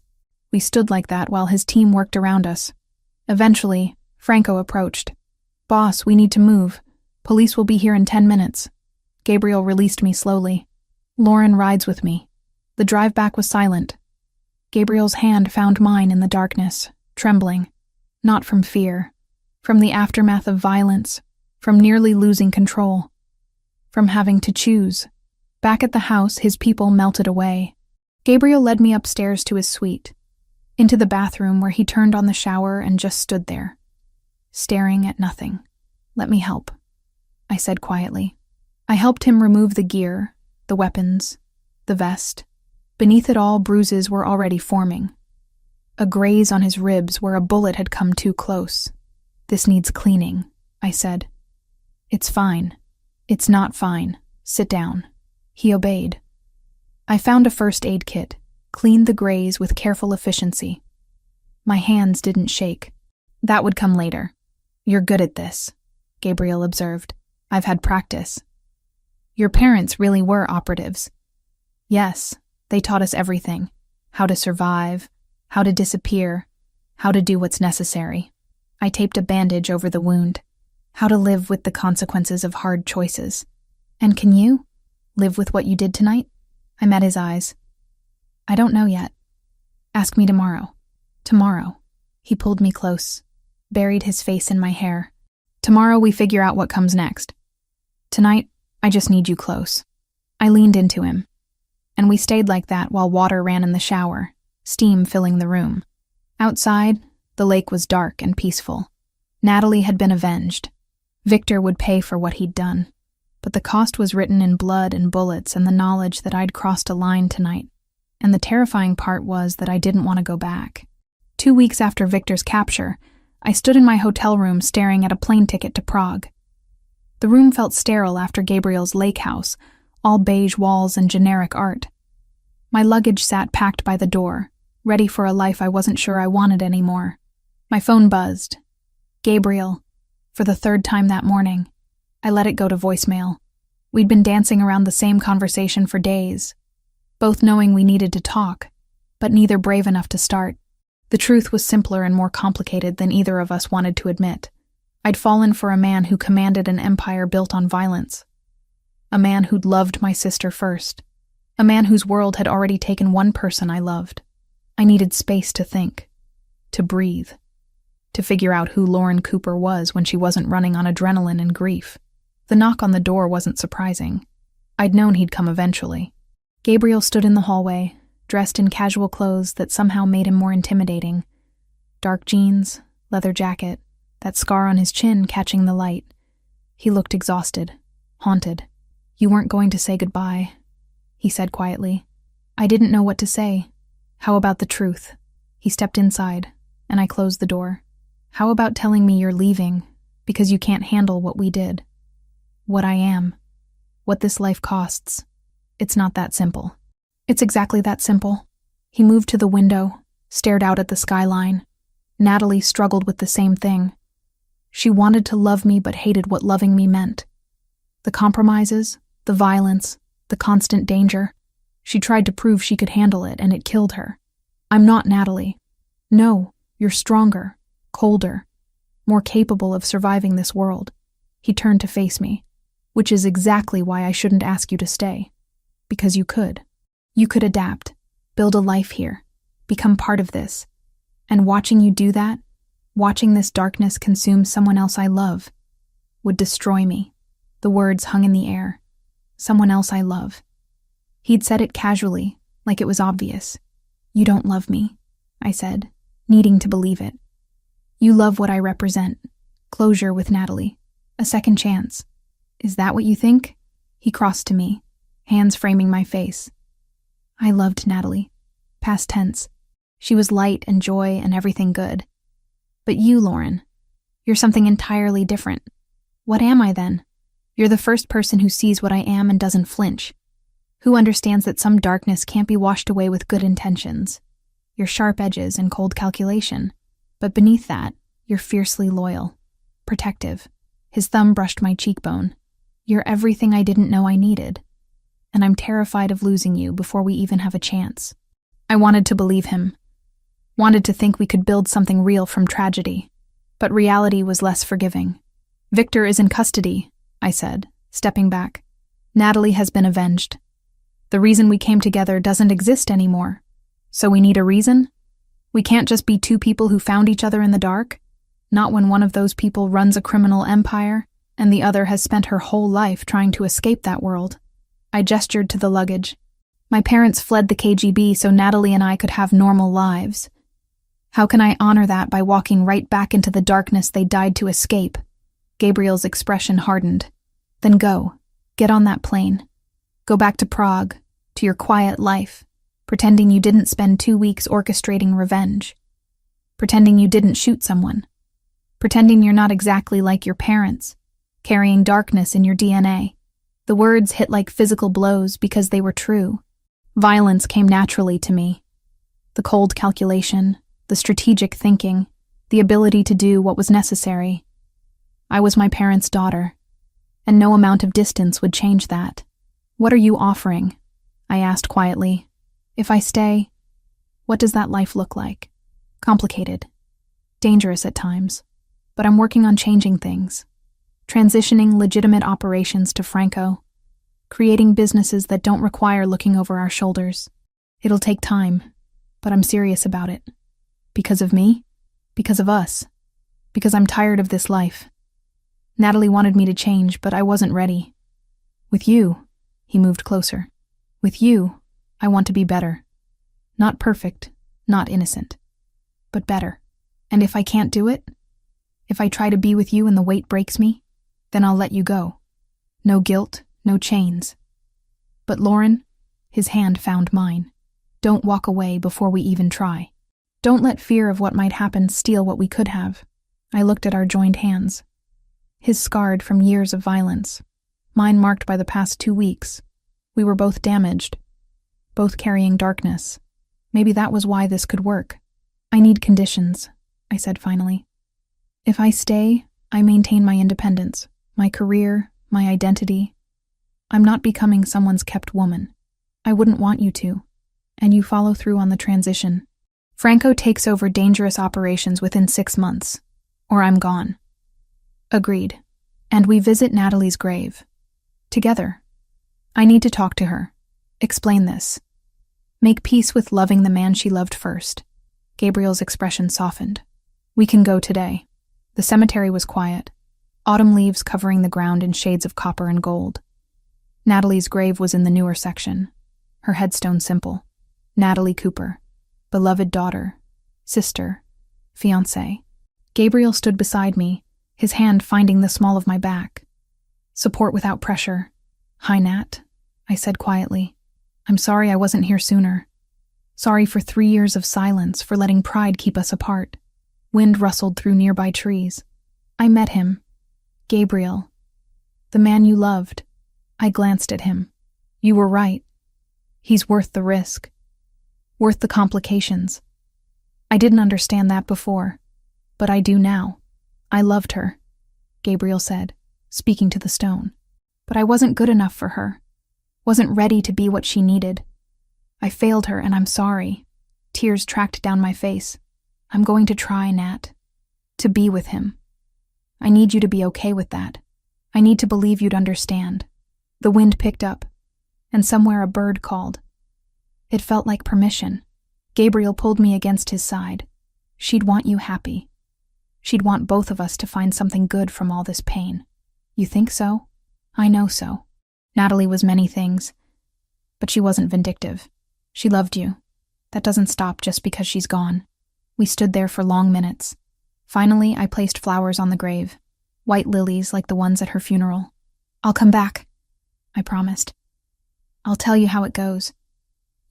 We stood like that while his team worked around us. Eventually, Franco approached. "Boss, we need to move. Police will be here in 10 minutes. Gabriel released me slowly. "Lauren rides with me." The drive back was silent. Gabriel's hand found mine in the darkness, trembling. Not from fear. From the aftermath of violence. From nearly losing control. From having to choose. Back at the house, his people melted away. Gabriel led me upstairs to his suite. Into the bathroom where he turned on the shower and just stood there. Staring at nothing. "Let me help," I said quietly. I helped him remove the gear, the weapons, the vest. Beneath it all, bruises were already forming. A graze on his ribs where a bullet had come too close. "This needs cleaning," I said. "It's fine." "It's not fine. Sit down." He obeyed. I found a first aid kit, cleaned the graze with careful efficiency. My hands didn't shake. "That would come later. You're good at this," Gabriel observed. "I've had practice." "Your parents really were operatives." "Yes, they taught us everything. How to survive, how to disappear, how to do what's necessary." I taped a bandage over the wound. "How to live with the consequences of hard choices." "And can you live with what you did tonight?" I met his eyes. "I don't know yet. Ask me tomorrow." "Tomorrow." He pulled me close, buried his face in my hair. "Tomorrow we figure out what comes next. Tonight, I just need you close." I leaned into him, and we stayed like that while water ran in the shower, steam filling the room. Outside, the lake was dark and peaceful. Natalie had been avenged. Victor would pay for what he'd done. But the cost was written in blood and bullets and the knowledge that I'd crossed a line tonight. And the terrifying part was that I didn't want to go back. 2 weeks after Victor's capture, I stood in my hotel room staring at a plane ticket to Prague. The room felt sterile after Gabriel's lake house, all beige walls and generic art. My luggage sat packed by the door, ready for a life I wasn't sure I wanted anymore. My phone buzzed. "Gabriel," for the 3rd time that morning. I let it go to voicemail. We'd been dancing around the same conversation for days, both knowing we needed to talk, but neither brave enough to start. The truth was simpler and more complicated than either of us wanted to admit. I'd fallen for a man who commanded an empire built on violence. A man who'd loved my sister first. A man whose world had already taken one person I loved. I needed space to think, to breathe, to figure out who Lauren Cooper was when she wasn't running on adrenaline and grief. The knock on the door wasn't surprising. I'd known he'd come eventually. Gabriel stood in the hallway, dressed in casual clothes that somehow made him more intimidating. Dark jeans, leather jacket, that scar on his chin catching the light. He looked exhausted, haunted. "You weren't going to say goodbye," he said quietly. I didn't know what to say. "How about the truth?" He stepped inside, and I closed the door. "How about telling me you're leaving because you can't handle what we did? What I am. What this life costs. It's not that simple." "It's exactly that simple." He moved to the window, stared out at the skyline. Natalie struggled with the same thing. She wanted to love me but hated what loving me meant. The compromises, the violence, the constant danger. She tried to prove she could handle it, and it killed her. "I'm not Natalie." "No, you're stronger, colder, more capable of surviving this world." He turned to face me. "Which is exactly why I shouldn't ask you to stay. Because you could. You could adapt, build a life here, become part of this. And watching you do that, Watching this darkness consume someone else I love would destroy me. The words hung in the air. Someone else I love. He'd said it casually, like it was obvious. You don't love me, I said, needing to believe it. You love what I represent. Closure with Natalie. A second chance. Is that what you think? He crossed to me, hands framing my face. I loved Natalie. Past tense. She was light and joy and everything good. But you, Lauren, you're something entirely different. What am I then? You're the first person who sees what I am and doesn't flinch. Who understands that some darkness can't be washed away with good intentions. Your sharp edges and cold calculation. But beneath that, you're fiercely loyal. Protective. His thumb brushed my cheekbone. You're everything I didn't know I needed. And I'm terrified of losing you before we even have a chance. I wanted to believe him. Wanted to think we could build something real from tragedy. But reality was less forgiving. Victor is in custody, I said, stepping back. Natalie has been avenged. The reason we came together doesn't exist anymore. So we need a reason? We can't just be two people who found each other in the dark. Not when one of those people runs a criminal empire and the other has spent her whole life trying to escape that world. I gestured to the luggage. My parents fled the KGB so Natalie and I could have normal lives. How can I honor that by walking right back into the darkness they died to escape? Gabriel's expression hardened. Then go. Get on that plane. Go back to Prague, to your quiet life, pretending you didn't spend 2 weeks orchestrating revenge. Pretending you didn't shoot someone. Pretending you're not exactly like your parents, carrying darkness in your DNA. The words hit like physical blows because they were true. Violence came naturally to me. The cold calculation, the strategic thinking, the ability to do what was necessary. I was my parents' daughter, and no amount of distance would change that. What are you offering? I asked quietly. If I stay, what does that life look like? Complicated. Dangerous at times. But I'm working on changing things. Transitioning legitimate operations to Franco. Creating businesses that don't require looking over our shoulders. It'll take time, but I'm serious about it. Because of me? Because of us. Because I'm tired of this life. Natalie wanted me to change, but I wasn't ready. With you, he moved closer. With you, I want to be better. Not perfect, not innocent, but better. And if I can't do it, if I try to be with you and the weight breaks me, then I'll let you go. No guilt, no chains. But Lauren, his hand found mine. Don't walk away before we even try. Don't let fear of what might happen steal what we could have. I looked at our joined hands. His scarred from years of violence. Mine marked by the past 2 weeks. We were both damaged. Both carrying darkness. Maybe that was why this could work. I need conditions, I said finally. If I stay, I maintain my independence, my career, my identity. I'm not becoming someone's kept woman. I wouldn't want you to. And you follow through on the transition. Franco takes over dangerous operations within 6 months, or I'm gone. Agreed. And we visit Natalie's grave. Together. I need to talk to her. Explain this. Make peace with loving the man she loved first. Gabriel's expression softened. We can go today. The cemetery was quiet. Autumn leaves covering the ground in shades of copper and gold. Natalie's grave was in the newer section. Her headstone simple. Natalie Cooper. Beloved daughter. Sister. Fiancée. Gabriel stood beside me, his hand finding the small of my back. Support without pressure. Hi, Nat, I said quietly. I'm sorry I wasn't here sooner. Sorry for 3 years of silence, for letting pride keep us apart. Wind rustled through nearby trees. I met him. Gabriel. The man you loved. I glanced at him. You were right. He's worth the risk. Worth the complications. I didn't understand that before, but I do now. I loved her, Gabriel said, speaking to the stone. But I wasn't good enough for her. Wasn't ready to be what she needed. I failed her and I'm sorry. Tears tracked down my face. I'm going to try, Nat. To be with him. I need you to be okay with that. I need to believe you'd understand. The wind picked up, and somewhere a bird called. It felt like permission. Gabriel pulled me against his side. She'd want you happy. She'd want both of us to find something good from all this pain. You think so? I know so. Natalie was many things, but she wasn't vindictive. She loved you. That doesn't stop just because she's gone. We stood there for long minutes. Finally, I placed flowers on the grave, white lilies like the ones at her funeral. I'll come back, I promised. I'll tell you how it goes.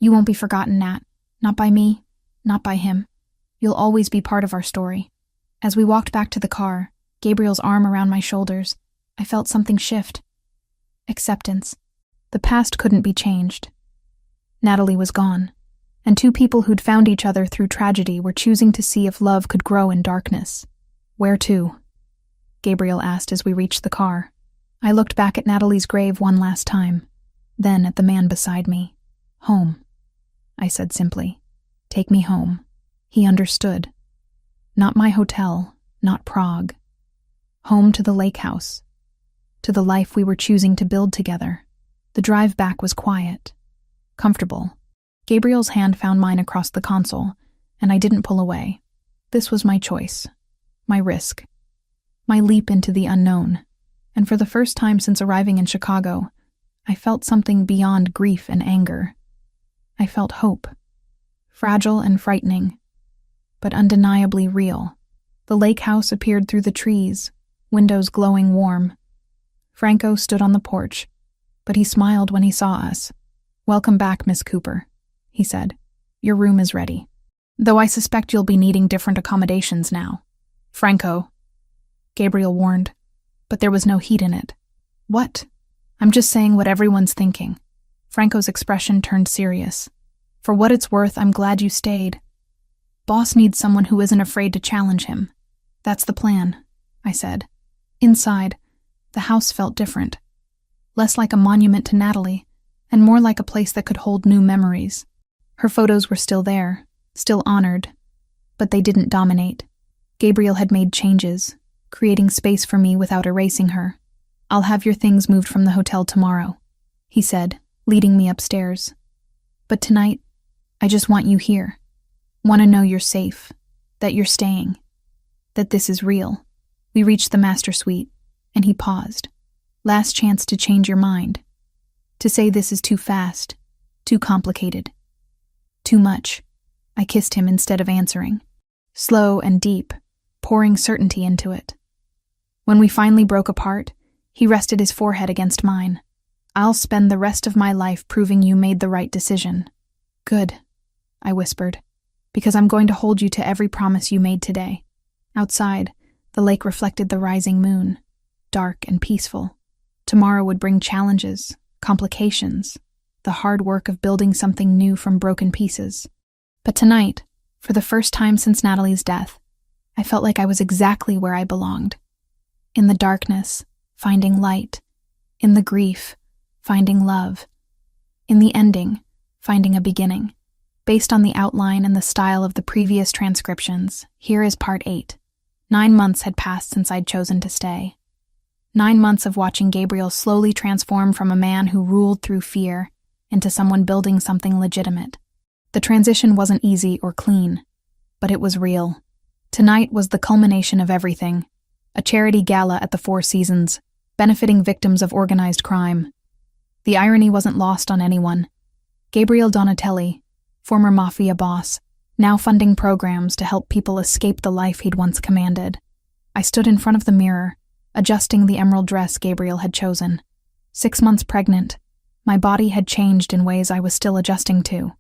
You won't be forgotten, Nat. Not by me, not by him. You'll always be part of our story. As we walked back to the car, Gabriel's arm around my shoulders, I felt something shift. Acceptance. The past couldn't be changed. Natalie was gone, and two people who'd found each other through tragedy were choosing to see if love could grow in darkness. Where to? Gabriel asked as we reached the car. I looked back at Natalie's grave one last time, then at the man beside me. Home, I said simply. Take me home. He understood. Not my hotel, not Prague. Home to the lake house, to the life we were choosing to build together. The drive back was quiet, comfortable. Gabriel's hand found mine across the console, and I didn't pull away. This was my choice, my risk, my leap into the unknown. And for the first time since arriving in Chicago, I felt something beyond grief and anger. I felt hope, fragile and frightening, but undeniably real. The lake house appeared through the trees, windows glowing warm. Franco stood on the porch, but he smiled when he saw us. Welcome back, Miss Cooper, he said. Your room is ready. Though I suspect you'll be needing different accommodations now. Franco, Gabriel warned, but there was no heat in it. What? I'm just saying what everyone's thinking. Franco's expression turned serious. For what it's worth, I'm glad you stayed. Boss needs someone who isn't afraid to challenge him. That's the plan, I said. Inside, the house felt different. Less like a monument to Natalie, and more like a place that could hold new memories. Her photos were still there, still honored, but they didn't dominate. Gabriel had made changes, creating space for me without erasing her. I'll have your things moved from the hotel tomorrow, he said, leading me upstairs. But tonight, I just want you here. Want to know you're safe, that you're staying, that this is real. We reached the master suite, and he paused. Last chance to change your mind. To say this is too fast, too complicated, too much. I kissed him instead of answering. Slow and deep, pouring certainty into it. When we finally broke apart, he rested his forehead against mine. I'll spend the rest of my life proving you made the right decision. Good, I whispered, because I'm going to hold you to every promise you made today. Outside, the lake reflected the rising moon, dark and peaceful. Tomorrow would bring challenges, complications, the hard work of building something new from broken pieces. But tonight, for the first time since Natalie's death, I felt like I was exactly where I belonged. In the darkness, finding light. In the grief, finding love. In the ending, finding a beginning. Based on the outline and the style of the previous transcriptions, here is part 8. 9 months had passed since I'd chosen to stay. 9 months of watching Gabriel slowly transform from a man who ruled through fear into someone building something legitimate. The transition wasn't easy or clean, but it was real. Tonight was the culmination of everything. A charity gala at the Four Seasons, benefiting victims of organized crime. The irony wasn't lost on anyone. Gabriel Donatelli, former Mafia boss, now funding programs to help people escape the life he'd once commanded. I stood in front of the mirror, adjusting the emerald dress Gabriel had chosen. 6 months pregnant, my body had changed in ways I was still adjusting to.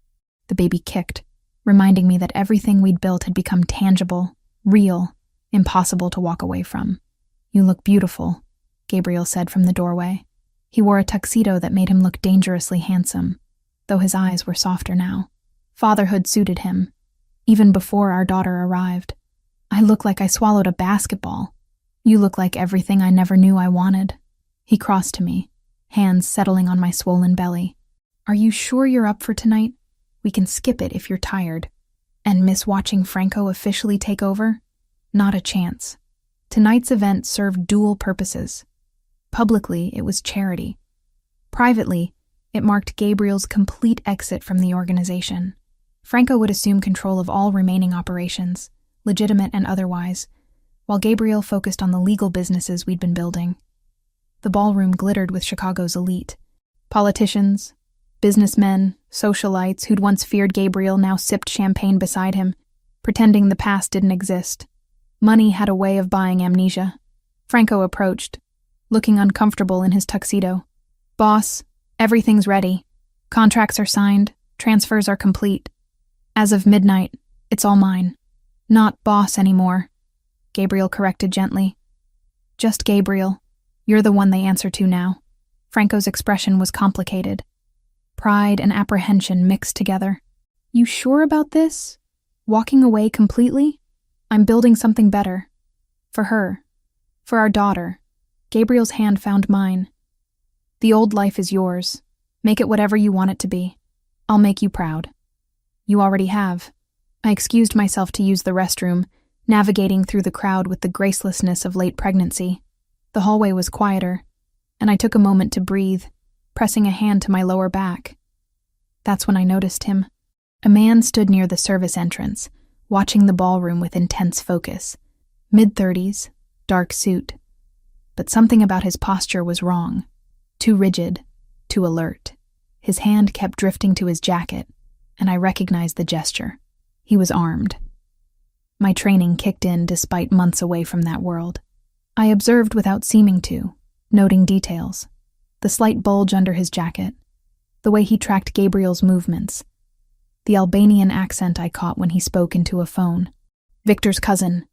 The baby kicked, reminding me that everything we'd built had become tangible, real, impossible to walk away from. You look beautiful, Gabriel said from the doorway. He wore a tuxedo that made him look dangerously handsome, though his eyes were softer now. Fatherhood suited him, even before our daughter arrived. I look like I swallowed a basketball. You look like everything I never knew I wanted. He crossed to me, hands settling on my swollen belly. Are you sure you're up for tonight? We can skip it if you're tired. And miss watching Franco officially take over? Not a chance. Tonight's event served dual purposes. Publicly, it was charity. Privately, it marked Gabriel's complete exit from the organization. Franco would assume control of all remaining operations, legitimate and otherwise, while Gabriel focused on the legal businesses we'd been building. The ballroom glittered with Chicago's elite. Politicians, businessmen, socialites who'd once feared Gabriel now sipped champagne beside him, pretending the past didn't exist. Money had a way of buying amnesia. Franco approached, looking uncomfortable in his tuxedo. "Boss, everything's ready. Contracts are signed, transfers are complete. As of midnight, it's all mine. Not boss anymore," Gabriel corrected gently. "Just Gabriel. You're the one they answer to now." Franco's expression was complicated. Pride and apprehension mixed together. "You sure about this? Walking away completely? I'm building something better. For her. For our daughter." Gabriel's hand found mine. "The old life is yours. Make it whatever you want it to be. I'll make you proud." "You already have." I excused myself to use the restroom, navigating through the crowd with the gracelessness of late pregnancy. The hallway was quieter, and I took a moment to breathe, pressing a hand to my lower back. That's when I noticed him. A man stood near the service entrance, watching the ballroom with intense focus. Mid-30s, dark suit. But something about his posture was wrong. Too rigid, too alert. His hand kept drifting to his jacket, and I recognized the gesture. He was armed. My training kicked in despite months away from that world. I observed without seeming to, noting details. The slight bulge under his jacket, the way he tracked Gabriel's movements, the Albanian accent I caught when he spoke into a phone. Victor's cousin.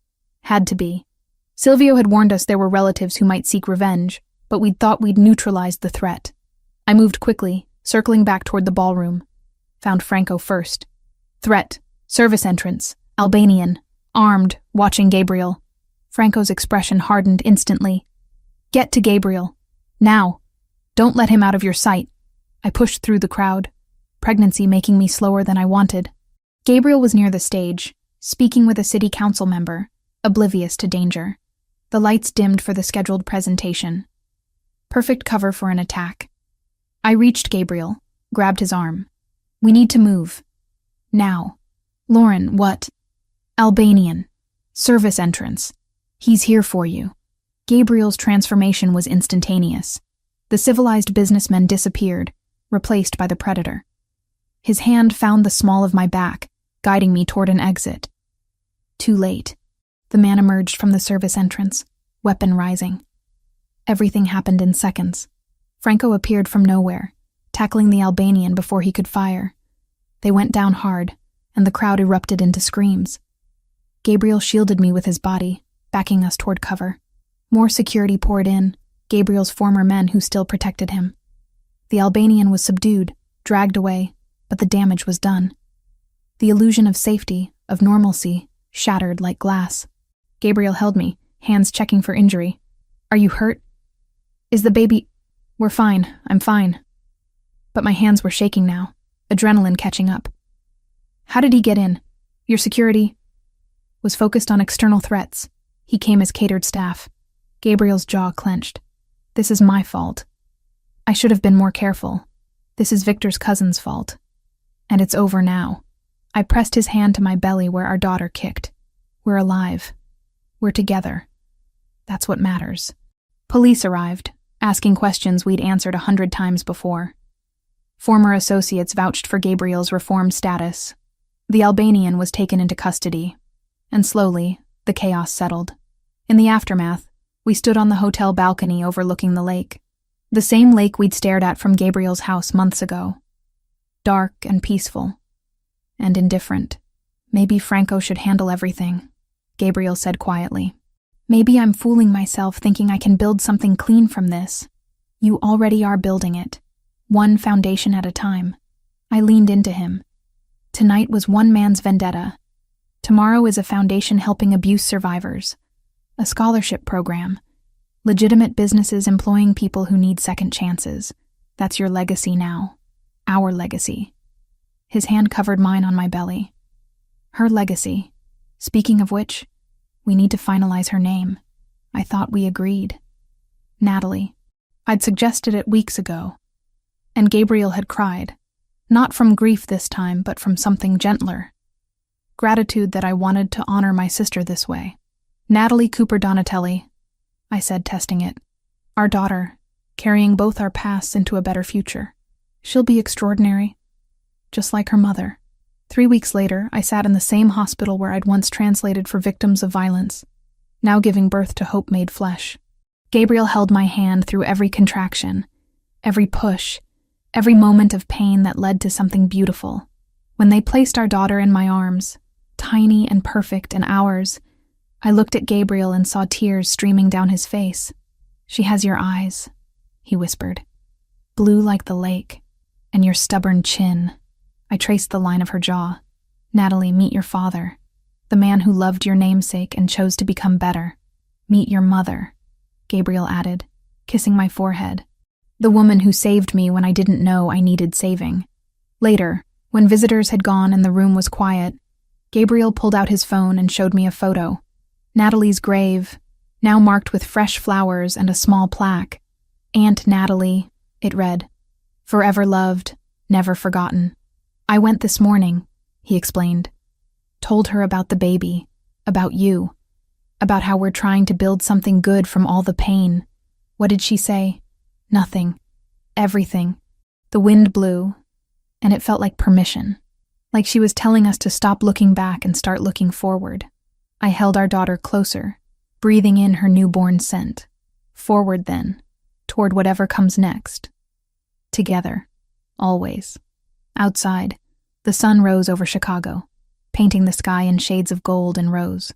Had to be. Silvio had warned us there were relatives who might seek revenge, but we'd thought we'd neutralized the threat. I moved quickly, circling back toward the ballroom. Found Franco first. "Threat. Service entrance. Albanian. Armed. Watching Gabriel." Franco's expression hardened instantly. "Get to Gabriel. Now. Don't let him out of your sight." I pushed through the crowd, pregnancy making me slower than I wanted. Gabriel was near the stage, speaking with a city council member, oblivious to danger. The lights dimmed for the scheduled presentation. Perfect cover for an attack. I reached Gabriel, grabbed his arm. "We need to move. Now." "Lauren, what?" "Albanian. Service entrance. He's here for you." Gabriel's transformation was instantaneous. The civilized businessman disappeared, replaced by the predator. His hand found the small of my back, guiding me toward an exit. Too late. The man emerged from the service entrance, weapon rising. Everything happened in seconds. Franco appeared from nowhere, tackling the Albanian before he could fire. They went down hard, and the crowd erupted into screams. Gabriel shielded me with his body, backing us toward cover. More security poured in, Gabriel's former men who still protected him. The Albanian was subdued, dragged away, but the damage was done. The illusion of safety, of normalcy, shattered like glass. Gabriel held me, hands checking for injury. "Are you hurt? Is the baby—" "We're fine, I'm fine." But my hands were shaking now, adrenaline catching up. "How did he get in? Your security?" Was focused on external threats. He came as catered staff. Gabriel's jaw clenched. "This is my fault. I should have been more careful. This is Victor's cousin's fault. And it's over now." I pressed his hand to my belly where our daughter kicked. "We're alive. We're together. That's what matters." Police arrived, asking questions we'd answered 100 times before. Former associates vouched for Gabriel's reformed status. The Albanian was taken into custody, and slowly, the chaos settled. In the aftermath, we stood on the hotel balcony overlooking the lake. The same lake we'd stared at from Gabriel's house months ago. Dark and peaceful. And indifferent. "Maybe Franco should handle everything," Gabriel said quietly. "Maybe I'm fooling myself thinking I can build something clean from this. You already are building it. One foundation at a time." I leaned into him. Tonight was one man's vendetta. Tomorrow is a foundation helping abuse survivors. A scholarship program. Legitimate businesses employing people who need second chances. That's your legacy now. Our legacy. His hand covered mine on my belly. Her legacy. Speaking of which, we need to finalize her name. I thought we agreed. Natalie. I'd suggested it weeks ago. And Gabriel had cried. Not from grief this time, but from something gentler. Gratitude that I wanted to honor my sister this way. Natalie Cooper Donatelli, I said, testing it. Our daughter, carrying both our pasts into a better future. She'll be extraordinary, just like her mother. 3 weeks later, I sat in the same hospital where I'd once translated for victims of violence, now giving birth to hope made flesh. Gabriel held my hand through every contraction, every push, every moment of pain that led to something beautiful. When they placed our daughter in my arms, tiny and perfect and ours, I looked at Gabriel and saw tears streaming down his face. She has your eyes, he whispered, blue like the lake, and your stubborn chin. I traced the line of her jaw. Natalie, meet your father, the man who loved your namesake and chose to become better. Meet your mother, Gabriel added, kissing my forehead. The woman who saved me when I didn't know I needed saving. Later, when visitors had gone and the room was quiet, Gabriel pulled out his phone and showed me a photo. Natalie's grave, now marked with fresh flowers and a small plaque. Aunt Natalie, it read. Forever loved, never forgotten. I went this morning, he explained. Told her about the baby, about you, about how we're trying to build something good from all the pain. What did she say? Nothing. Everything. The wind blew, and it felt like permission, like she was telling us to stop looking back and start looking forward. I held our daughter closer, breathing in her newborn scent. Forward then, toward whatever comes next. Together, always. Outside, the sun rose over Chicago, painting the sky in shades of gold and rose.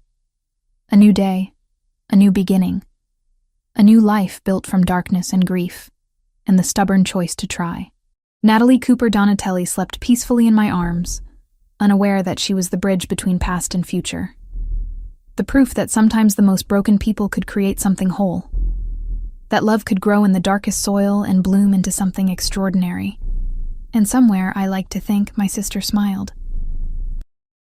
A new day, a new beginning, a new life built from darkness and grief, and the stubborn choice to try. Natalie Cooper Donatelli slept peacefully in my arms, unaware that she was the bridge between past and future. The proof that sometimes the most broken people could create something whole. That love could grow in the darkest soil and bloom into something extraordinary. And somewhere, I like to think, my sister smiled.